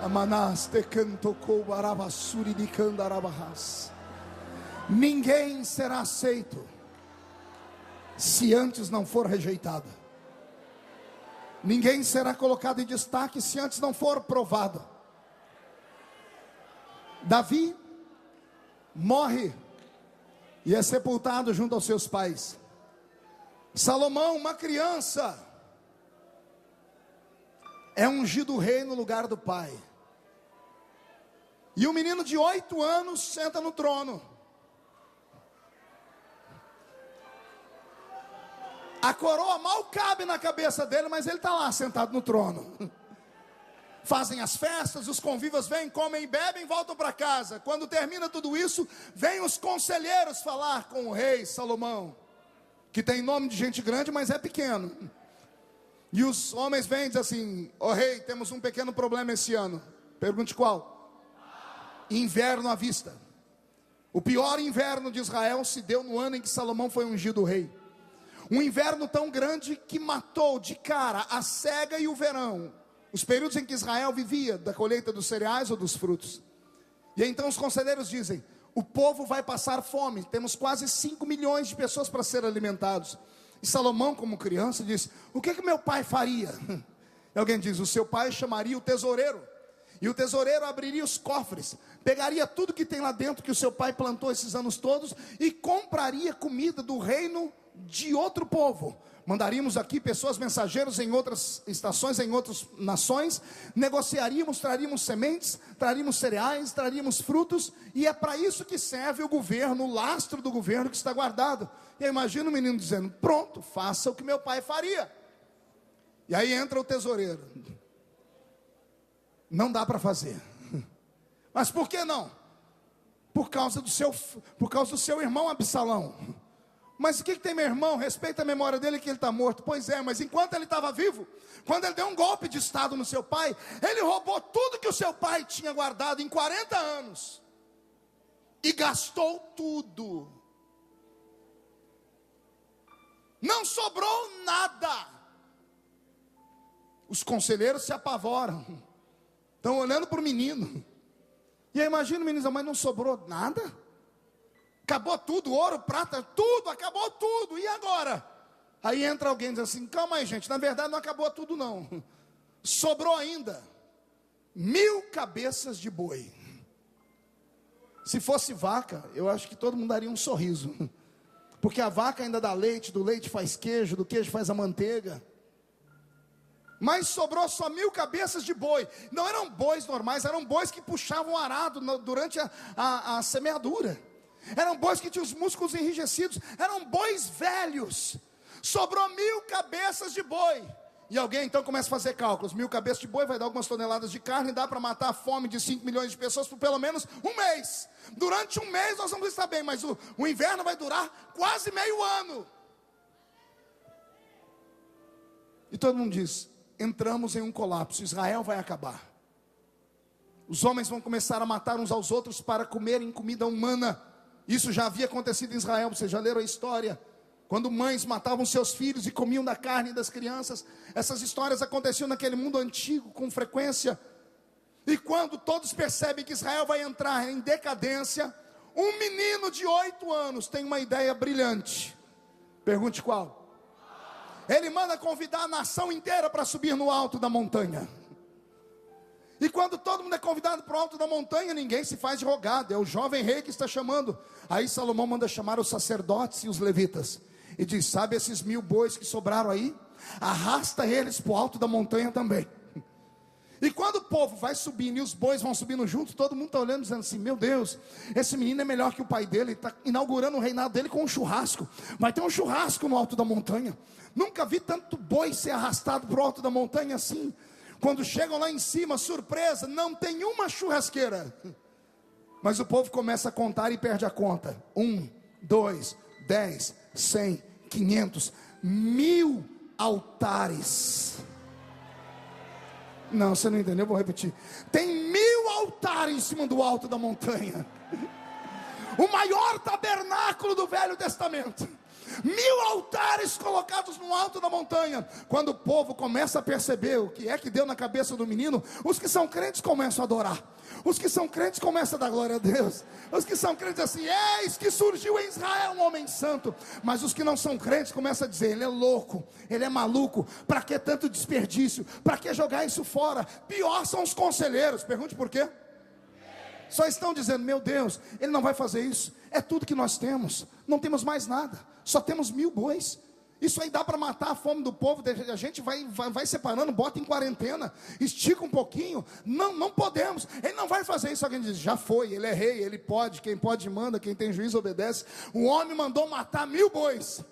Amanaste cantocou barabassuri de candarabahas. Ninguém será aceito se antes não for rejeitado. Ninguém será colocado em destaque se antes não for provado. Davi morre e é sepultado junto aos seus pais. Salomão, uma criança, é ungido rei no lugar do pai. E o menino de 8 anos senta no trono. A coroa mal cabe na cabeça dele, mas ele está lá sentado no trono. Fazem as festas, os convivas vêm, comem e bebem, voltam para casa. Quando termina tudo isso, vêm os conselheiros falar com o rei Salomão, que tem nome de gente grande, mas é pequeno. E os homens vêm e dizem assim, ó rei, temos um pequeno problema esse ano. Pergunte qual? Inverno à vista. O pior inverno de Israel se deu no ano em que Salomão foi ungido rei. Um inverno tão grande que matou de cara a cega e o verão. Os períodos em que Israel vivia da colheita dos cereais ou dos frutos. E então os conselheiros dizem, o povo vai passar fome. Temos quase 5 milhões de pessoas para ser alimentados. E Salomão, como criança, diz, o que meu pai faria? E alguém diz, o seu pai chamaria o tesoureiro. E o tesoureiro abriria os cofres, pegaria tudo que tem lá dentro que o seu pai plantou esses anos todos e compraria comida do reino de outro povo. Mandaríamos aqui pessoas mensageiros em outras estações, em outras nações, negociaríamos, traríamos sementes, traríamos cereais, traríamos frutos, e é para isso que serve o governo, o lastro do governo que está guardado. E eu imagino o menino dizendo, pronto, faça o que meu pai faria. E aí entra o tesoureiro. Não dá para fazer. Mas por que não? Por causa do seu irmão Absalão. Mas o que tem meu irmão? Respeita a memória dele que ele está morto. Pois é, mas enquanto ele estava vivo, quando ele deu um golpe de estado no seu pai, ele roubou tudo que o seu pai tinha guardado em 40 anos. E gastou tudo. Não sobrou nada. Os conselheiros se apavoram. Estão olhando para o menino. E aí imagina o menino, mas não sobrou nada? Acabou tudo, ouro, prata, tudo, acabou tudo, e agora? Aí entra alguém e diz assim, calma aí gente, na verdade não acabou tudo não. Sobrou ainda 1000 cabeças de boi. Se fosse vaca, eu acho que todo mundo daria um sorriso. Porque a vaca ainda dá leite, do leite faz queijo, do queijo faz a manteiga. Mas sobrou só 1000 cabeças de boi. Não eram bois normais, eram bois que puxavam o arado durante a semeadura. Eram bois que tinham os músculos enrijecidos. Eram bois velhos. Sobrou 1000 cabeças de boi. E alguém então começa a fazer cálculos. 1000 cabeças de boi vai dar algumas toneladas de carne. Dá para matar a fome de 5 milhões de pessoas por pelo menos um mês. Durante um mês nós vamos estar bem. Mas o inverno vai durar quase meio ano. E todo mundo diz: entramos em um colapso, Israel vai acabar. Os homens vão começar a matar uns aos outros para comerem comida humana. Isso já havia acontecido em Israel, vocês já leram a história. Quando mães matavam seus filhos e comiam da carne das crianças. Essas histórias aconteciam naquele mundo antigo com frequência. E quando todos percebem que Israel vai entrar em decadência, um menino de 8 anos tem uma ideia brilhante. Pergunte qual? Ele manda convidar a nação inteira para subir no alto da montanha. E quando todo mundo é convidado para o alto da montanha, ninguém se faz de rogado, é o jovem rei que está chamando. Aí Salomão manda chamar os sacerdotes e os levitas. E diz: sabe esses 1000 bois que sobraram aí? Arrasta eles para o alto da montanha também. E quando o povo vai subindo e os bois vão subindo junto, todo mundo está olhando dizendo assim: meu Deus, esse menino é melhor que o pai dele. Está inaugurando o reinado dele com um churrasco. Vai ter um churrasco no alto da montanha. Nunca vi tanto boi ser arrastado para o alto da montanha assim. Quando chegam lá em cima, surpresa, não tem uma churrasqueira. Mas o povo começa a contar e perde a conta. 1, 2, 10, 100, 500, 1000 altares. Não, você não entendeu, eu vou repetir. Tem 1000 altares em cima do alto da montanha. O maior tabernáculo do Velho Testamento. 1000 altares colocados no alto da montanha. Quando o povo começa a perceber o que é que deu na cabeça do menino, os que são crentes começam a adorar. Os que são crentes começam a dar glória a Deus. Os que são crentes assim: eis que surgiu em Israel um homem santo. Mas os que não são crentes começam a dizer: ele é louco, ele é maluco. Para que tanto desperdício? Para que jogar isso fora? Pior são os conselheiros. Pergunte por quê? Só estão dizendo: meu Deus, ele não vai fazer isso. É tudo que nós temos, não temos mais nada. Só temos 1000 bois. Isso aí dá para matar a fome do povo. A gente vai separando, bota em quarentena, estica um pouquinho. Não podemos. Ele não vai fazer isso. Alguém diz: já foi, ele é rei, ele pode. Quem pode manda, quem tem juízo obedece. O homem mandou matar 1000 bois.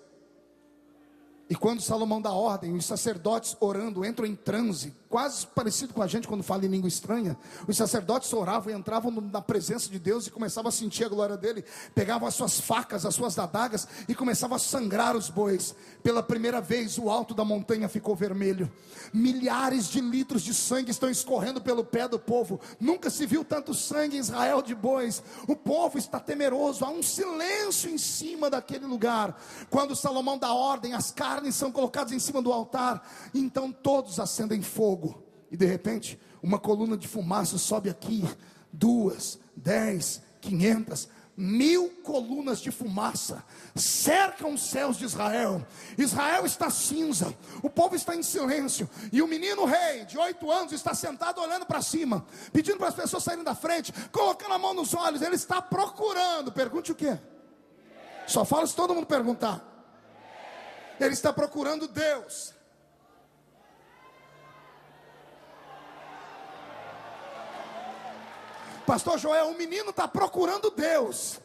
E quando Salomão dá ordem, os sacerdotes orando entram em transe, quase parecido com a gente quando fala em língua estranha. Os sacerdotes oravam e entravam na presença de Deus e começavam a sentir a glória dele. Pegavam as suas facas, as suas adagas e começavam a sangrar os bois. Pela primeira vez o alto da montanha ficou vermelho. Milhares de litros de sangue estão escorrendo pelo pé do povo. Nunca se viu tanto sangue em Israel de bois. O povo está temeroso, há um silêncio em cima daquele lugar. Quando Salomão dá ordem, as carnes são colocadas em cima do altar. Então todos acendem fogo. E de repente uma coluna de fumaça sobe aqui. 2, 10, 500, 1000 colunas de fumaça cercam os céus de Israel. Israel está cinza, o povo está em silêncio. E o menino rei de 8 anos está sentado olhando para cima, pedindo para as pessoas saírem da frente, colocando a mão nos olhos. Ele está procurando, pergunte o quê? Só fala se todo mundo perguntar. Ele está procurando Deus. Pastor Joel, o menino está procurando Deus.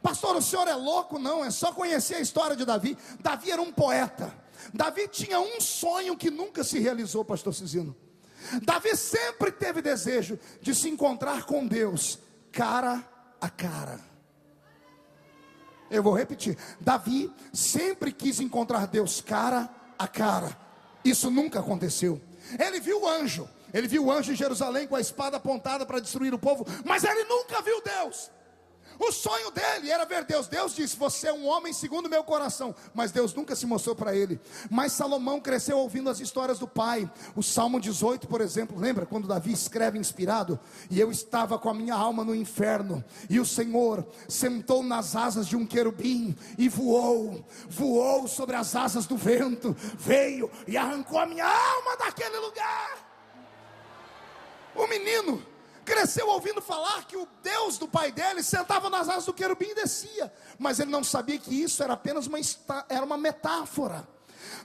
Pastor, o senhor é louco? Não, é só conhecer a história de Davi. Davi era um poeta. Davi tinha um sonho que nunca se realizou, pastor Cizino. Davi sempre teve desejo de se encontrar com Deus, cara a cara. Eu vou repetir: Davi sempre quis encontrar Deus cara a cara. Isso nunca aconteceu. Ele viu o anjo em Jerusalém com a espada apontada para destruir o povo, mas ele nunca viu Deus. O sonho dele era ver Deus. Deus disse: você é um homem segundo o meu coração. Mas Deus nunca se mostrou para ele. Mas Salomão cresceu ouvindo as histórias do pai. O Salmo 18, por exemplo, lembra quando Davi escreve inspirado: e eu estava com a minha alma no inferno, e o Senhor sentou nas asas de um querubim e voou sobre as asas do vento, veio e arrancou a minha alma daquele lugar. O menino Cresceu ouvindo falar que o Deus do pai dele sentava nas asas do querubim e descia. Mas ele não sabia que isso era apenas uma metáfora.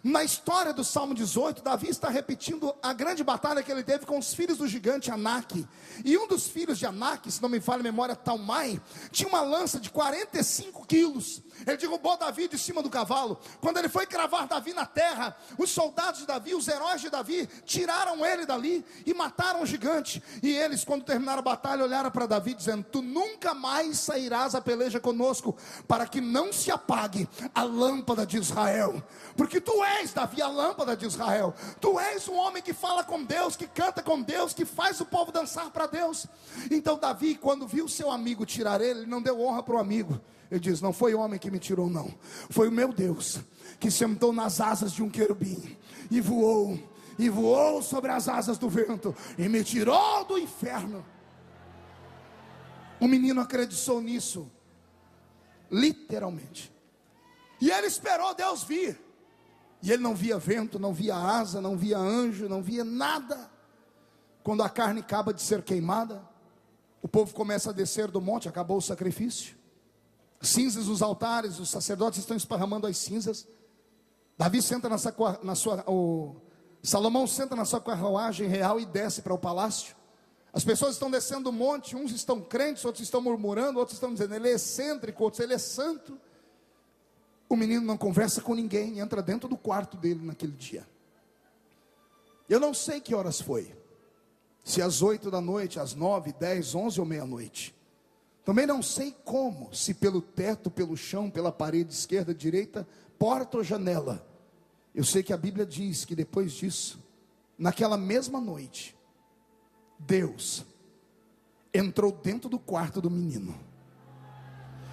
Na história do Salmo 18, Davi está repetindo a grande batalha que ele teve com os filhos do gigante Anak. E um dos filhos de Anak, se não me falha a memória, Talmai, tinha uma lança de 45 quilos. Ele derrubou Davi de cima do cavalo. Quando ele foi cravar Davi na terra, os soldados de Davi, os heróis de Davi, tiraram ele dali e mataram o gigante. E eles, quando terminaram a batalha, olharam para Davi dizendo: tu nunca mais sairás a peleja conosco, para que não se apague a lâmpada de Israel. Porque tu és, Davi, a lâmpada de Israel. Tu és um homem que fala com Deus, que canta com Deus, que faz o povo dançar para Deus. Então Davi, quando viu seu amigo tirar ele não deu honra para o amigo. Ele diz: não foi o homem que me tirou, não, foi o meu Deus, que sentou nas asas de um querubim e voou sobre as asas do vento, e me tirou do inferno. O menino acreditou nisso, literalmente, e ele esperou Deus vir. E ele não via vento, não via asa, não via anjo, não via nada. Quando a carne acaba de ser queimada, o povo começa a descer do monte, acabou o sacrifício. Cinzas os altares, os sacerdotes estão esparramando as cinzas. Davi senta Salomão senta na sua carruagem real e desce para o palácio. As pessoas estão descendo do monte, uns estão crentes, outros estão murmurando, outros estão dizendo: ele é excêntrico, outros: ele é santo. O menino não conversa com ninguém, entra dentro do quarto dele naquele dia. Eu não sei que horas foi, se às 8 da noite, às 9, 10, 11 ou meia-noite. Também não sei como, se pelo teto, pelo chão, pela parede esquerda, direita, porta ou janela. Eu sei que a Bíblia diz que depois disso, naquela mesma noite, Deus entrou dentro do quarto do menino.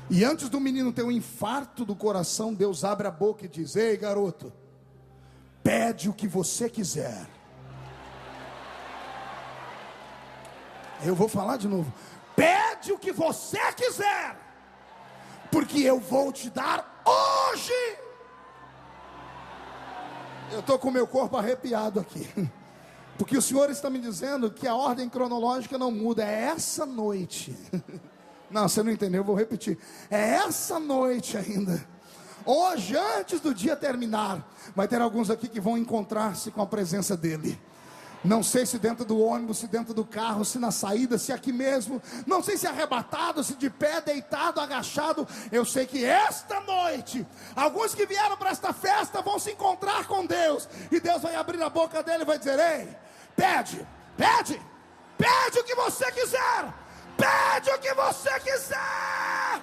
E antes do menino ter um infarto do coração, Deus abre a boca e diz: ei, garoto, pede o que você quiser. Eu vou falar de novo: pede o que você quiser, porque eu vou te dar hoje. Eu estou com o meu corpo arrepiado aqui, porque o Senhor está me dizendo que a ordem cronológica não muda. É essa noite. Não, você não entendeu, eu vou repetir. É essa noite ainda. Hoje, antes do dia terminar, vai ter alguns aqui que vão encontrar-se com a presença dEle. Não sei se dentro do ônibus, se dentro do carro, se na saída, se aqui mesmo. Não sei se arrebatado, se de pé, deitado, agachado. Eu sei que esta noite, alguns que vieram para esta festa vão se encontrar com Deus. E Deus vai abrir a boca dele e vai dizer: ei, pede o que você quiser. Pede o que você quiser.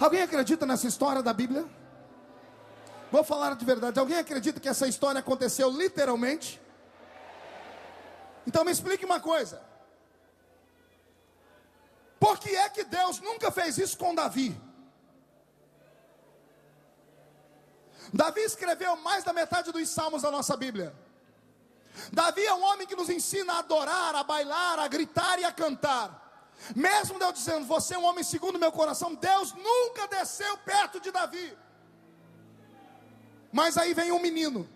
Alguém acredita nessa história da Bíblia? Vou falar de verdade. Alguém acredita que essa história aconteceu literalmente? Então me explique uma coisa: por que é que Deus nunca fez isso com Davi? Davi escreveu mais da metade dos salmos da nossa Bíblia. Davi é um homem que nos ensina a adorar, a bailar, a gritar e a cantar. Mesmo Deus dizendo: você é um homem segundo o meu coração, Deus nunca desceu perto de Davi. Mas aí vem um menino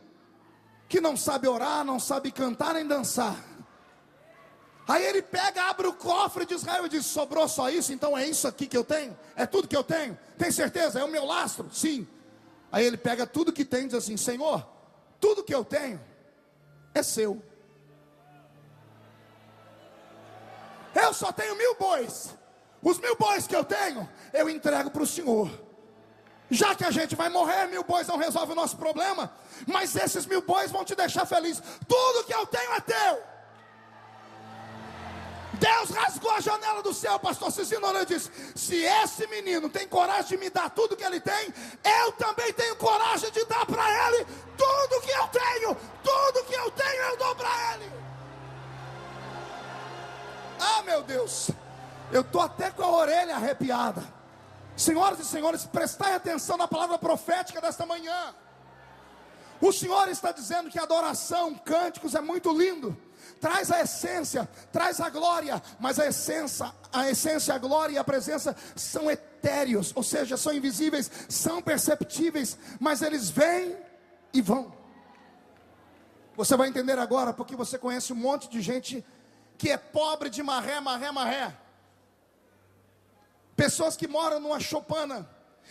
que não sabe orar, não sabe cantar nem dançar. Aí ele pega, abre o cofre de Israel e diz: sobrou só isso? Então é isso aqui que eu tenho? É tudo que eu tenho? Tem certeza? É o meu lastro? Sim. Aí ele pega tudo que tem e diz assim: Senhor, tudo que eu tenho é seu. Eu só tenho 1000 bois. Os 1000 bois que eu tenho, eu entrego para o Senhor. Já que a gente vai morrer, 1000 bois não resolve o nosso problema, mas esses 1000 bois vão te deixar feliz. Tudo que eu tenho é teu. Deus rasgou a janela do céu, pastor Cisino, e disse: se esse menino tem coragem de me dar tudo que ele tem, eu também tenho coragem de dar para ele tudo que eu tenho. Tudo que eu tenho eu dou para ele. Ah, meu Deus, eu estou até com a orelha arrepiada. Senhoras e senhores, prestai atenção na palavra profética desta manhã. O Senhor está dizendo que adoração, cânticos é muito lindo, traz a essência, traz a glória, mas a essência, a glória e a presença são etéreos, ou seja, são invisíveis, são perceptíveis, mas eles vêm e vão. Você vai entender agora, porque você conhece um monte de gente que é pobre de maré, maré. Pessoas que moram numa choupana.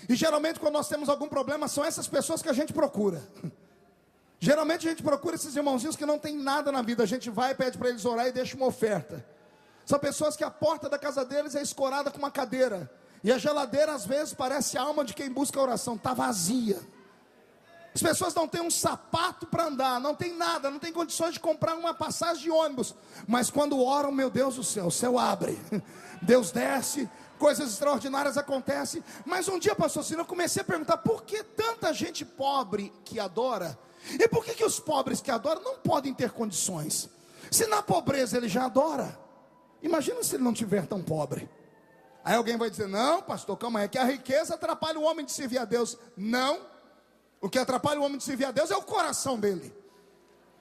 E geralmente quando nós temos algum problema, são essas pessoas que a gente procura. Geralmente a gente procura esses irmãozinhos que não tem nada na vida. A gente vai, pede para eles orar e deixa uma oferta. São pessoas que a porta da casa deles é escorada com uma cadeira. E a geladeira às vezes parece a alma de quem busca a oração, está vazia. As pessoas não têm um sapato para andar, não tem nada, não tem condições de comprar uma passagem de ônibus. Mas quando oram, meu Deus do céu, o céu abre. Deus desce, coisas extraordinárias acontecem. Mas um dia, pastor Ciro, eu comecei a perguntar: por que tanta gente pobre que adora? E por que os pobres que adoram não podem ter condições? Se na pobreza ele já adora, imagina se ele não tiver tão pobre. Aí alguém vai dizer: não, pastor, calma aí, que a riqueza atrapalha o homem de servir a Deus. Não. O que atrapalha o homem de servir a Deus é o coração dele.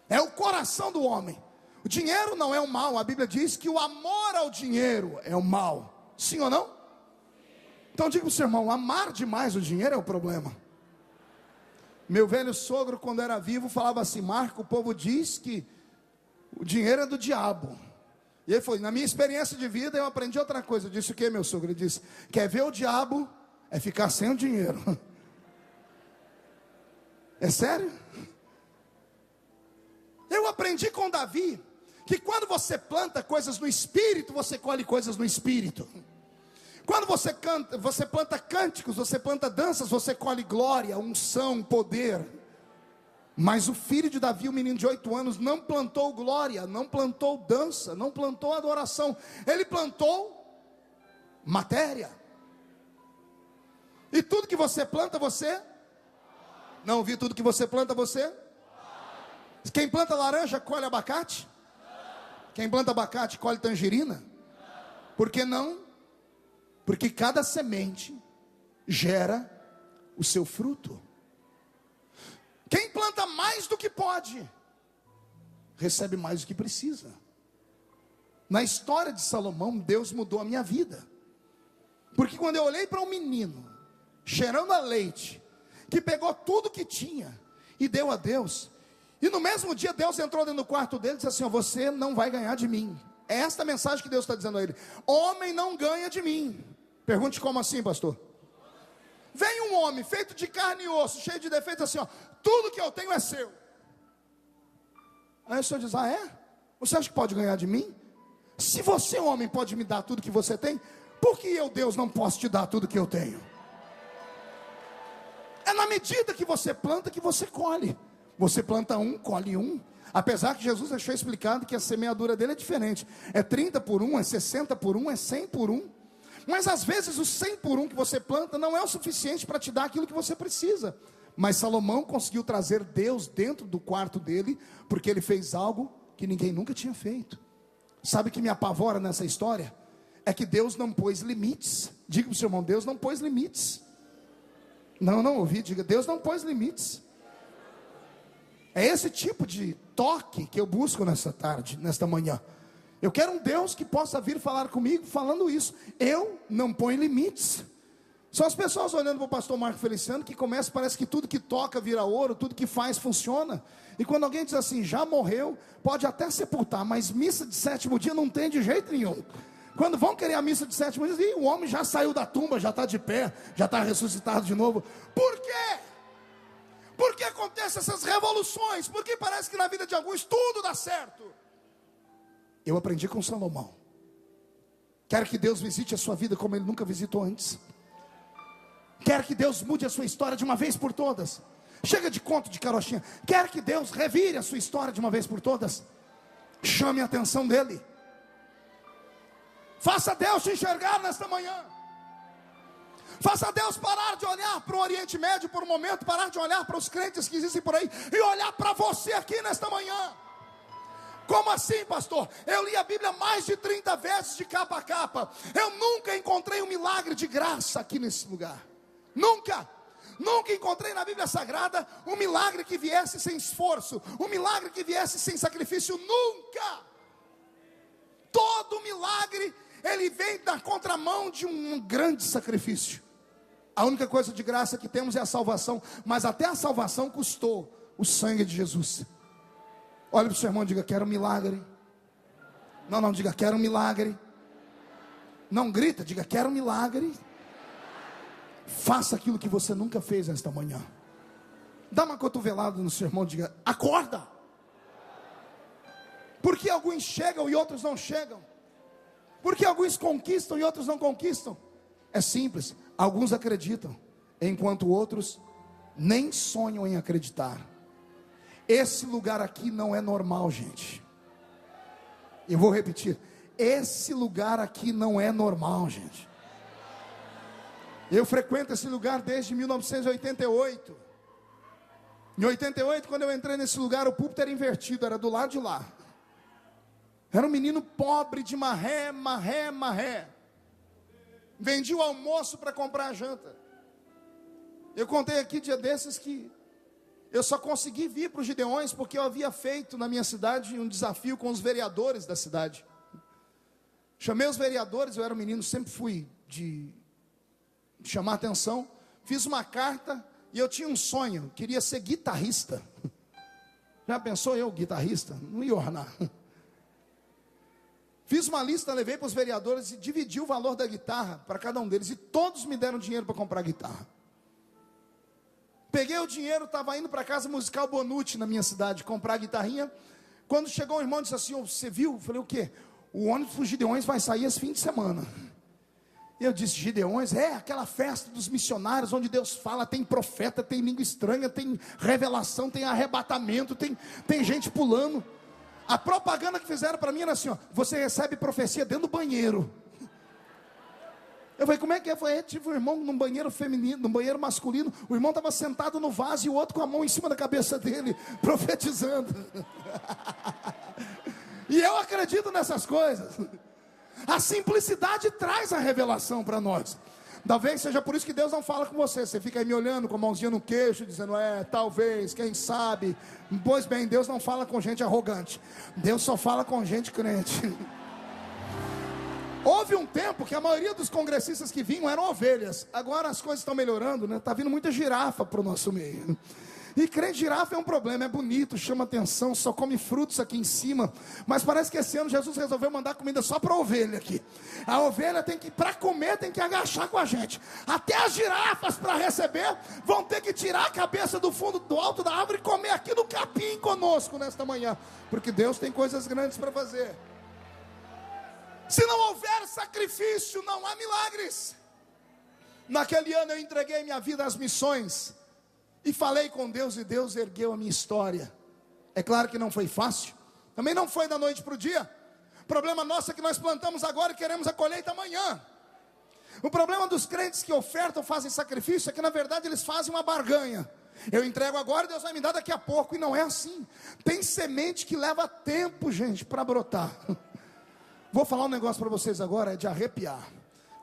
É o coração do homem. O dinheiro não é o mal. A Bíblia diz que o amor ao dinheiro é o mal. Sim ou não? Então diga para o seu irmão: amar demais o dinheiro é o problema. Meu velho sogro, quando era vivo, falava assim: Marco, o povo diz que o dinheiro é do diabo. E ele falou: na minha experiência de vida eu aprendi outra coisa. Eu disse: o que, meu sogro? Ele disse: quer ver o diabo é ficar sem o dinheiro. É sério? Eu aprendi com Davi que quando você planta coisas no espírito, você colhe coisas no espírito. Quando você canta, você planta cânticos, você planta danças, você colhe glória, unção, poder. Mas o filho de Davi, o menino de 8 anos, não plantou glória, não plantou dança, não plantou adoração. Ele plantou matéria. E tudo que você planta, você... Não ouvi, tudo que você planta, você? Quem planta laranja, colhe abacate? Quem planta abacate, colhe tangerina? Por que não? Porque cada semente gera o seu fruto. Quem planta mais do que pode, recebe mais do que precisa. Na história de Salomão, Deus mudou a minha vida. Porque quando eu olhei para um menino, cheirando a leite, que pegou tudo que tinha e deu a Deus, e no mesmo dia Deus entrou dentro do quarto dele e disse assim: você não vai ganhar de mim. É esta mensagem que Deus está dizendo a ele: homem não ganha de mim. Pergunte: como assim, pastor? Vem um homem feito de carne e osso, cheio de defeitos, assim, ó, tudo que eu tenho é seu. Aí o Senhor diz: ah, é? Você acha que pode ganhar de mim? Se você, homem, pode me dar tudo que você tem, por que eu, Deus, não posso te dar tudo que eu tenho? É na medida que você planta que você colhe. Você planta um, colhe um. Apesar que Jesus deixou explicado que a semeadura dele é diferente. É 30 por 1, é 60 por 1, é 100 por 1. Mas às vezes o 100 por 1 que você planta não é o suficiente para te dar aquilo que você precisa. Mas Salomão conseguiu trazer Deus dentro do quarto dele, porque ele fez algo que ninguém nunca tinha feito. Sabe o que me apavora nessa história? É que Deus não pôs limites. Diga para o seu irmão: Deus não pôs limites. Não ouvi, diga: Deus não pôs limites. É esse tipo de toque que eu busco nessa tarde, nesta manhã. Eu quero um Deus que possa vir falar comigo falando isso. Eu não ponho limites. São as pessoas olhando para o pastor Marco Feliciano que começa, parece que tudo que toca vira ouro, tudo que faz funciona. E quando alguém diz assim: já morreu, pode até sepultar, mas missa de 7º dia não tem de jeito nenhum. Quando vão querer a missa de 7º dia, o homem já saiu da tumba, já está de pé, já está ressuscitado de novo. Por quê? Por que acontecem essas revoluções? Porque parece que na vida de alguns tudo dá certo. Eu aprendi com Salomão. Quero que Deus visite a sua vida como Ele nunca visitou antes. Quero que Deus mude a sua história de uma vez por todas. Chega de conto de carochinha. Quero que Deus revire a sua história de uma vez por todas. Chame a atenção dEle. Faça Deus te enxergar nesta manhã. Faça Deus parar de olhar para o Oriente Médio por um momento, parar de olhar para os crentes que existem por aí e olhar para você aqui nesta manhã. Como assim, pastor? Eu li a Bíblia mais de 30 vezes de capa a capa. Eu nunca encontrei um milagre de graça aqui nesse lugar. Nunca encontrei na Bíblia Sagrada um milagre que viesse sem esforço, um milagre que viesse sem sacrifício. Nunca. Todo milagre, ele vem na contramão de um grande sacrifício. A única coisa de graça que temos é a salvação, mas até a salvação custou o sangue de Jesus. Olha para o seu irmão e diga: quero um milagre. Não, diga: quero um milagre. Não grita, diga: quero um milagre. Faça aquilo que você nunca fez esta manhã. Dá uma cotovelada no seu irmão e diga: acorda. Porque alguns chegam e outros não chegam? Porque alguns conquistam e outros não conquistam? É simples, alguns acreditam, enquanto outros nem sonham em acreditar. Esse lugar aqui não é normal, gente. Eu vou repetir: esse lugar aqui não é normal, gente. Eu frequento esse lugar desde 1988. Em 88, quando eu entrei nesse lugar, o púlpito era invertido, era do lado de lá. Era um menino pobre de marré. Vendia o almoço para comprar a janta. Eu contei aqui dia desses que eu só consegui vir para os Gideões porque eu havia feito na minha cidade um desafio com os vereadores da cidade. Chamei os vereadores, eu era um menino, sempre fui de chamar atenção. Fiz uma carta e eu tinha um sonho, queria ser guitarrista. Já pensou eu, guitarrista? Não ia ornar. Fiz uma lista, levei para os vereadores e dividi o valor da guitarra para cada um deles. E todos me deram dinheiro para comprar guitarra. Peguei o dinheiro, estava indo para a Casa Musical Bonucci, na minha cidade, comprar a guitarrinha. Quando chegou um irmão e disse assim: oh, você viu? Eu falei: o quê? O ônibus dos Gideões vai sair esse fim de semana. Eu disse: Gideões? É aquela festa dos missionários, onde Deus fala, tem profeta, tem língua estranha, tem revelação, tem arrebatamento, tem gente pulando. A propaganda que fizeram para mim era assim: ó, você recebe profecia dentro do banheiro. Eu falei: como é que é? Foi, tive um irmão num banheiro feminino, num banheiro masculino. O irmão estava sentado no vaso e o outro com a mão em cima da cabeça dele, profetizando. E eu acredito nessas coisas. A simplicidade traz a revelação para nós. Talvez seja por isso que Deus não fala com você. Você fica aí me olhando com a mãozinha no queixo, dizendo: talvez, quem sabe. Pois bem, Deus não fala com gente arrogante. Deus só fala com gente crente. Houve um tempo que a maioria dos congressistas que vinham eram ovelhas. Agora as coisas estão melhorando, né? Está vindo muita girafa para o nosso meio. E crente girafa é um problema, é bonito, chama atenção, só come frutos aqui em cima. Mas parece que esse ano Jesus resolveu mandar comida só para a ovelha aqui. A ovelha tem que, para comer, tem que agachar com a gente. Até as girafas, para receber, vão ter que tirar a cabeça do fundo, do alto da árvore e comer aqui no capim conosco nesta manhã. Porque Deus tem coisas grandes para fazer. Se não houver sacrifício, não há milagres. Naquele ano eu entreguei minha vida às missões. E falei com Deus e Deus ergueu a minha história. É claro que não foi fácil. Também não foi da noite para o dia. O problema nosso é que nós plantamos agora e queremos a colheita amanhã. O problema dos crentes que ofertam, fazem sacrifício, é que na verdade eles fazem uma barganha. Eu entrego agora e Deus vai me dar daqui a pouco. E não é assim. Tem semente que leva tempo, gente, para brotar. Vou falar um negócio para vocês agora, é de arrepiar.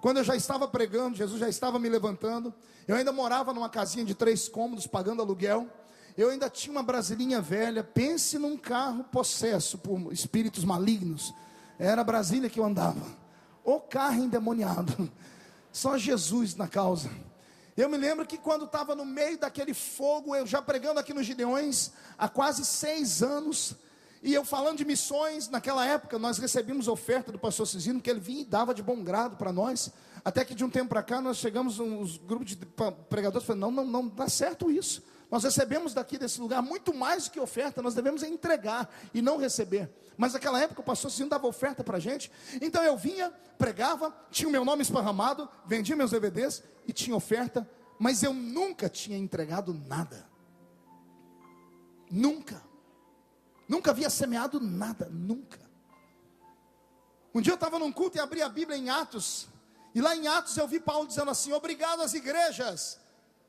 Quando eu já estava pregando, Jesus já estava me levantando. Eu ainda morava numa casinha de 3 cômodos, pagando aluguel. Eu ainda tinha uma Brasilinha velha. Pense num carro possesso por espíritos malignos. Era a Brasília que eu andava. O carro endemoniado. Só Jesus na causa. Eu me lembro que quando estava no meio daquele fogo, eu já pregando aqui nos Gideões, há quase 6 anos... E eu falando de missões, naquela época nós recebíamos oferta do pastor Cisino, que ele vinha e dava de bom grado para nós. Até que de um tempo para cá nós chegamos, uns grupos de pregadores falaram: não dá certo isso. Nós recebemos daqui desse lugar muito mais do que oferta, nós devemos entregar e não receber. Mas naquela época o pastor Cisino dava oferta para a gente. Então eu vinha, pregava, tinha o meu nome esparramado, vendia meus DVDs e tinha oferta. Mas eu nunca tinha entregado nada. Nunca havia semeado nada, nunca. Um dia eu estava num culto e abri a Bíblia em Atos. E lá em Atos eu vi Paulo dizendo assim: obrigado às igrejas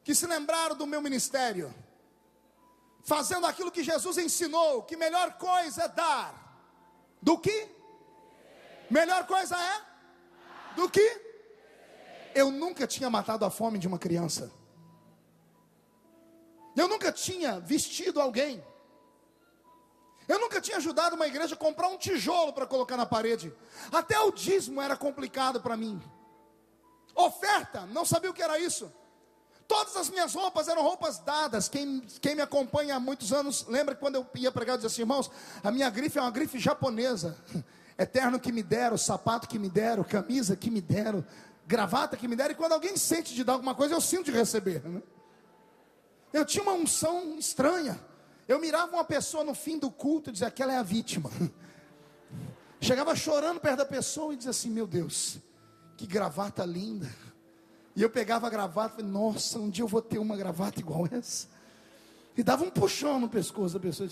que se lembraram do meu ministério, fazendo aquilo que Jesus ensinou, que melhor coisa é dar. Do que? Melhor coisa é? Do que? Eu nunca tinha matado a fome de uma criança. Eu nunca tinha vestido alguém. Eu nunca tinha ajudado uma igreja a comprar um tijolo para colocar na parede. Até o dízimo era complicado para mim. Oferta, não sabia o que era isso. Todas as minhas roupas eram roupas dadas. Quem me acompanha há muitos anos, lembra que quando eu ia pregar, eu dizia assim: irmãos, a minha grife é uma grife japonesa. Eterno que me deram, sapato que me deram, camisa que me deram, gravata que me deram. E quando alguém sente de dar alguma coisa, eu sinto de receber, né? Eu tinha uma unção estranha. Eu mirava uma pessoa no fim do culto e dizia: aquela é a vítima. Chegava chorando perto da pessoa e dizia assim: meu Deus, que gravata linda. E eu pegava a gravata e falei: nossa, um dia eu vou ter uma gravata igual essa. E dava um puxão no pescoço da pessoa.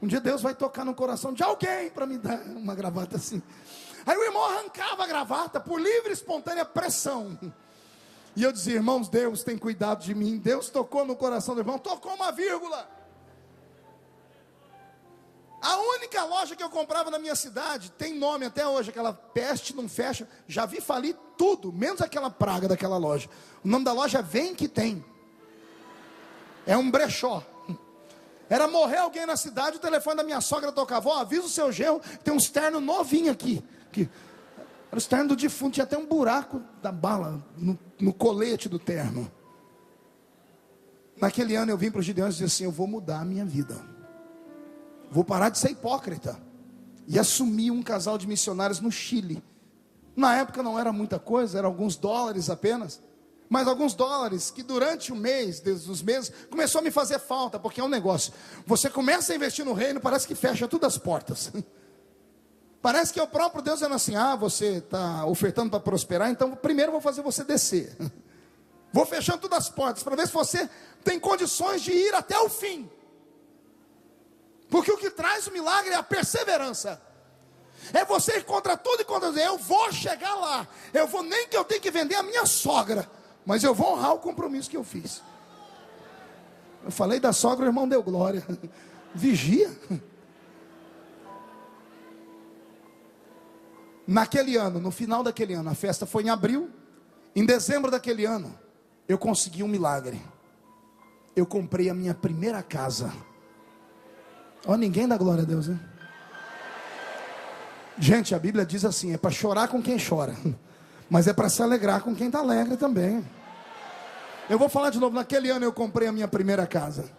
Um dia Deus vai tocar no coração de alguém para me dar uma gravata assim. Aí o irmão arrancava a gravata por livre e espontânea pressão. E eu dizia: irmãos, Deus tem cuidado de mim. Deus tocou no coração do irmão, tocou uma vírgula. A única loja que eu comprava na minha cidade, tem nome até hoje, aquela peste não fecha. Já vi falir tudo, menos aquela praga daquela loja. O nome da loja é Vem Que Tem. É um brechó. Era morrer alguém na cidade, o telefone da minha sogra tocava: ó, avisa o seu genro, tem uns ternos novinhos aqui. Era os ternos do defunto, tinha até um buraco da bala no colete do terno. Naquele ano eu vim para os Gideões e disse assim: eu vou mudar a minha vida. Vou parar de ser hipócrita. E assumi um casal de missionários no Chile. Na época não era muita coisa, eram alguns dólares apenas. Mas alguns dólares que durante o mês, desde os meses, começou a me fazer falta. Porque é um negócio, você começa a investir no reino, parece que fecha todas as portas. Parece que é o próprio Deus dizendo assim: ah, você está ofertando para prosperar, então primeiro eu vou fazer você descer. Vou fechando todas as portas, para ver se você tem condições de ir até o fim. Porque o que traz o milagre é a perseverança. É você ir contra tudo e contra Deus. Eu vou chegar lá. Eu vou, nem que eu tenha que vender a minha sogra, mas eu vou honrar o compromisso que eu fiz. Eu falei da sogra, o irmão deu glória. Vigia. Naquele ano, no final daquele ano, a festa foi em abril. Em dezembro daquele ano, eu consegui um milagre. Eu comprei a minha primeira casa. Ó, ninguém dá glória a Deus, hein? Gente, a Bíblia diz assim: é para chorar com quem chora, mas é para se alegrar com quem está alegre também. Eu vou falar de novo. Naquele ano eu comprei a minha primeira casa.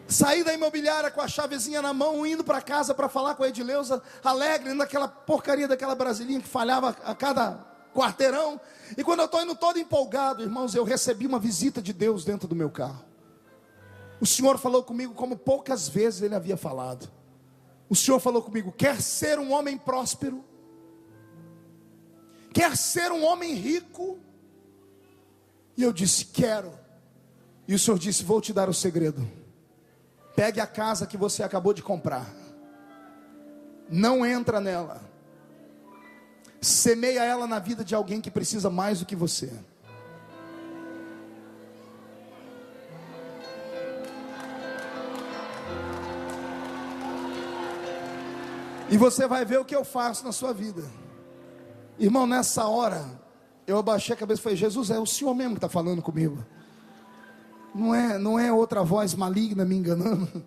Saí da imobiliária com a chavezinha na mão, indo para casa para falar com a Edileuza, alegre, naquela porcaria daquela brasilinha que falhava a cada quarteirão. E quando eu estou indo todo empolgado, irmãos, eu recebi uma visita de Deus dentro do meu carro. O Senhor falou comigo como poucas vezes Ele havia falado. O Senhor falou comigo: quer ser um homem próspero? Quer ser um homem rico? E eu disse: quero. E o Senhor disse: vou te dar o segredo. Pegue a casa que você acabou de comprar. Não entra nela. Semeia ela na vida de alguém que precisa mais do que você. E você vai ver o que eu faço na sua vida. Irmão, nessa hora, eu abaixei a cabeça e falei: Jesus, é o Senhor mesmo que está falando comigo. Não é outra voz maligna me enganando.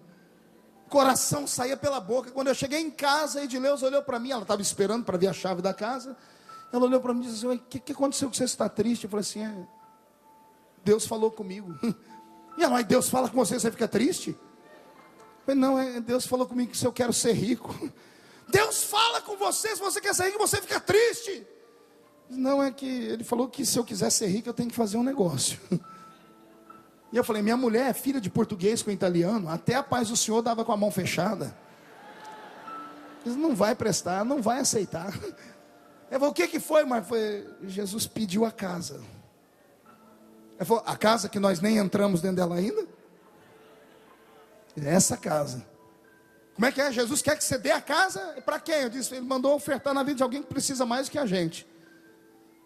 O coração saía pela boca. Quando eu cheguei em casa, a Edileuza olhou para mim. Ela estava esperando para ver a chave da casa. Ela olhou para mim e disse assim: o que aconteceu que você está triste? Eu falei assim: Deus falou comigo. E ela: mas Deus fala com você, você fica triste? Eu falei: não, Deus falou comigo que se eu quero ser rico. Deus fala com você, se você quer ser rico, você fica triste. Não, é que Ele falou que se eu quiser ser rico, eu tenho que fazer um negócio. E eu falei: minha mulher é filha de português com italiano, até a paz do Senhor dava com a mão fechada. Ele não vai prestar, não vai aceitar. Eu falei: o que foi, mas foi, Jesus pediu a casa. Ele falou: a casa que nós nem entramos dentro dela ainda? Essa casa. Como é que é? Jesus quer que você dê a casa? Para quem? Eu disse: Ele mandou ofertar na vida de alguém que precisa mais do que a gente.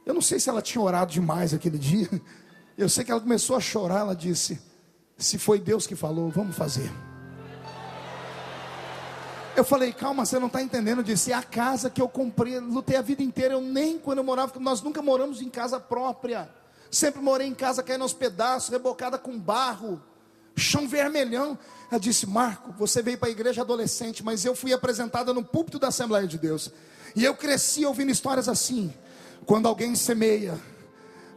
Eu não sei se ela tinha orado demais aquele dia. Eu sei que ela começou a chorar. Ela disse: se foi Deus que falou, vamos fazer. Eu falei: calma, você não está entendendo. Eu disse: é a casa que eu comprei, lutei a vida inteira. Eu nem quando eu morava, nós nunca moramos em casa própria. Sempre morei em casa caindo aos pedaços, rebocada com barro. chão vermelhão. Ela disse: Marco, você veio para a igreja adolescente, mas eu fui apresentada no púlpito da Assembleia de Deus, e eu cresci ouvindo histórias assim: quando alguém semeia,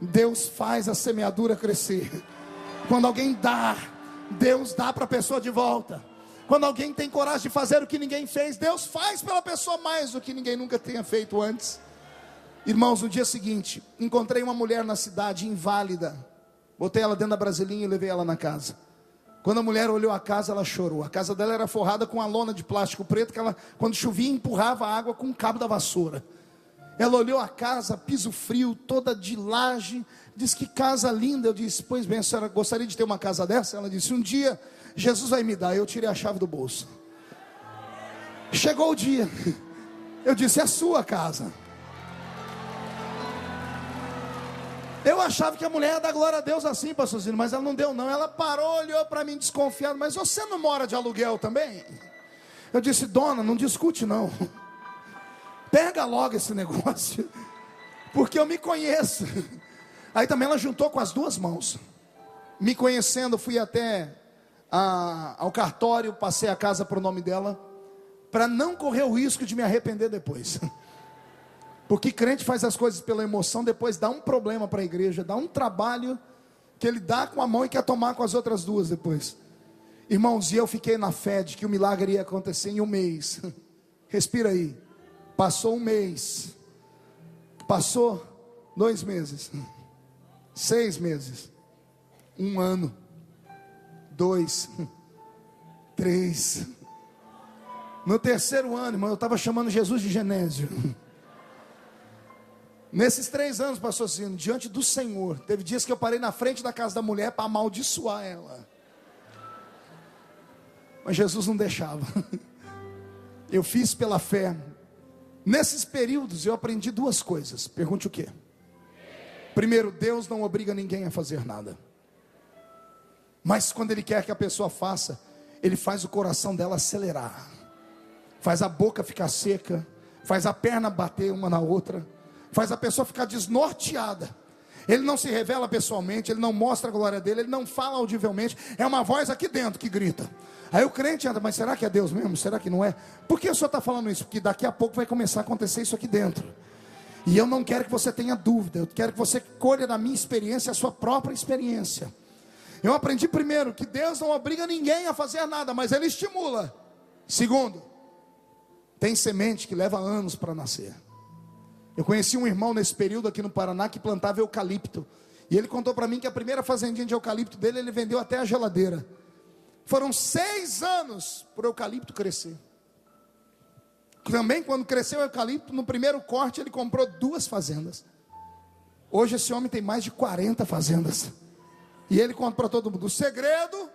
Deus faz a semeadura crescer. Quando alguém dá, Deus dá para a pessoa de volta. Quando alguém tem coragem de fazer o que ninguém fez, Deus faz pela pessoa mais do que ninguém nunca tenha feito antes. Irmãos, no dia seguinte, encontrei uma mulher na cidade, inválida. Botei ela dentro da brasilinha e levei ela na casa. Quando a mulher olhou a casa, ela chorou. A casa dela era forrada com uma lona de plástico preto, que ela, quando chovia, empurrava a água com um cabo da vassoura. Ela olhou a casa, piso frio, toda de laje. Disse: que casa linda. Eu disse: pois bem, a senhora gostaria de ter uma casa dessa? Ela disse: um dia Jesus vai me dar. Eu tirei a chave do bolso. Chegou o dia. Eu disse: é a sua casa. Eu achava que a mulher ia dar glória a Deus assim, pastorzinho, mas ela não deu não. Ela parou, olhou para mim desconfiada: mas você não mora de aluguel também? Eu disse: dona, não discute não. Pega logo esse negócio, porque eu me conheço. Aí também ela juntou com as duas mãos. Me conhecendo, fui até ao cartório, passei a casa para o nome dela, para não correr o risco de me arrepender depois. Porque crente faz as coisas pela emoção, depois dá um problema para a igreja, dá um trabalho que ele dá com a mão e quer tomar com as outras duas depois. Irmãos, e eu fiquei na fé de que o milagre ia acontecer em um mês. Respira aí. Passou um mês, passou 2 meses, 6 meses, 1 ano, 2, 3. No 3º ano, irmão, eu estava chamando Jesus de Genésio. Nesses 3 anos, pastorzinho, diante do Senhor, teve dias que eu parei na frente da casa da mulher para amaldiçoar ela, mas Jesus não deixava. Eu fiz pela fé. Nesses períodos eu aprendi 2 coisas. Pergunte o quê? Primeiro, Deus não obriga ninguém a fazer nada, mas quando Ele quer que a pessoa faça, Ele faz o coração dela acelerar, faz a boca ficar seca, faz a perna bater uma na outra, faz a pessoa ficar desnorteada. Ele não se revela pessoalmente, Ele não mostra a glória dele, Ele não fala audivelmente, é uma voz aqui dentro que grita. Aí o crente anda: mas será que é Deus mesmo? Será que não é? Por que o senhor está falando isso? Porque daqui a pouco vai começar a acontecer isso aqui dentro, e eu não quero que você tenha dúvida. Eu quero que você colha da minha experiência a sua própria experiência. Eu aprendi primeiro que Deus não obriga ninguém a fazer nada, mas Ele estimula. Segundo, tem semente que leva anos para nascer. Eu conheci um irmão nesse período aqui no Paraná que plantava eucalipto, e ele contou para mim que a primeira fazendinha de eucalipto dele, ele vendeu até a geladeira. Foram 6 anos para o eucalipto crescer. Também quando cresceu o eucalipto, no primeiro corte ele comprou 2 fazendas. Hoje esse homem tem mais de 40 fazendas. E ele conta para todo mundo: o segredo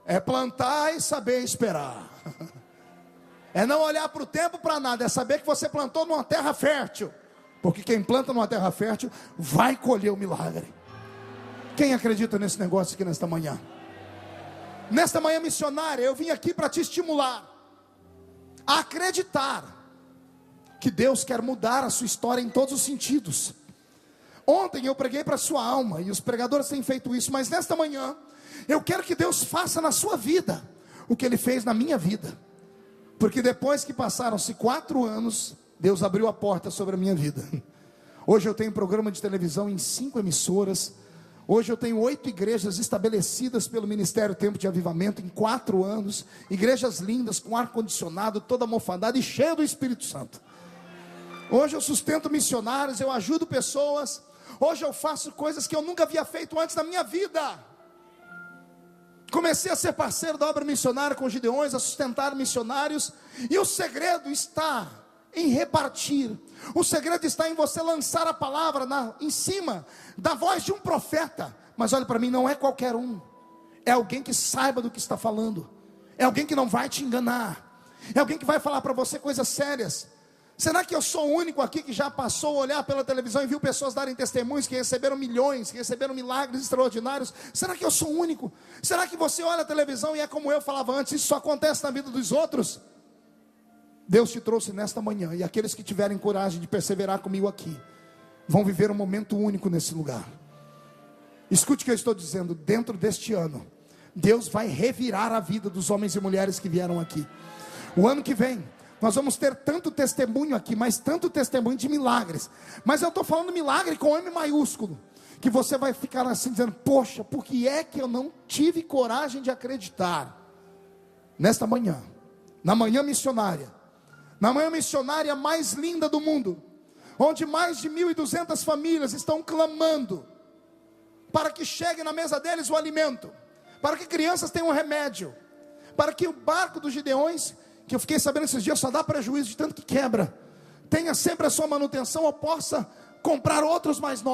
é plantar e saber esperar. É não olhar para o tempo para nada, é saber que você plantou numa terra fértil. Porque quem planta numa terra fértil vai colher o milagre. Quem acredita nesse negócio aqui nesta manhã? Nesta manhã missionária, eu vim aqui para te estimular a acreditar que Deus quer mudar a sua história em todos os sentidos. Ontem eu preguei para a sua alma, e os pregadores têm feito isso, mas nesta manhã eu quero que Deus faça na sua vida o que Ele fez na minha vida. Porque depois que passaram-se 4 anos, Deus abriu a porta sobre a minha vida. Hoje eu tenho programa de televisão em 5 emissoras. Hoje eu tenho 8 igrejas estabelecidas pelo Ministério Tempo de Avivamento em 4 anos. Igrejas lindas, com ar-condicionado, toda mofadada e cheia do Espírito Santo. Hoje eu sustento missionários, eu ajudo pessoas. Hoje eu faço coisas que eu nunca havia feito antes na minha vida. Comecei a ser parceiro da obra missionária com Gideões, a sustentar missionários. E o segredo está em repartir. O segredo está em você lançar a palavra em cima da voz de um profeta. Mas olha para mim, não é qualquer um. É alguém que saiba do que está falando. É alguém que não vai te enganar. É alguém que vai falar para você coisas sérias. Será que eu sou o único aqui que já passou a olhar pela televisão e viu pessoas darem testemunhos, que receberam milhões, que receberam milagres extraordinários? Será que eu sou o único? Será que você olha a televisão e é como eu falava antes, isso só acontece na vida dos outros? Deus te trouxe nesta manhã, e aqueles que tiverem coragem de perseverar comigo aqui, vão viver um momento único nesse lugar. Escute o que eu estou dizendo: dentro deste ano, Deus vai revirar a vida dos homens e mulheres que vieram aqui. O ano que vem nós vamos ter tanto testemunho aqui, mas tanto testemunho de milagres. Mas eu estou falando milagre com M maiúsculo, que você vai ficar assim dizendo: poxa, por que é que eu não tive coragem de acreditar? Nesta manhã, na manhã missionária mais linda do mundo, onde mais de 1.200 famílias estão clamando para que chegue na mesa deles o alimento, para que crianças tenham remédio, para que o barco dos Gideões, que eu fiquei sabendo esses dias, só dá prejuízo de tanto que quebra, tenha sempre a sua manutenção, ou possa comprar outros mais novos.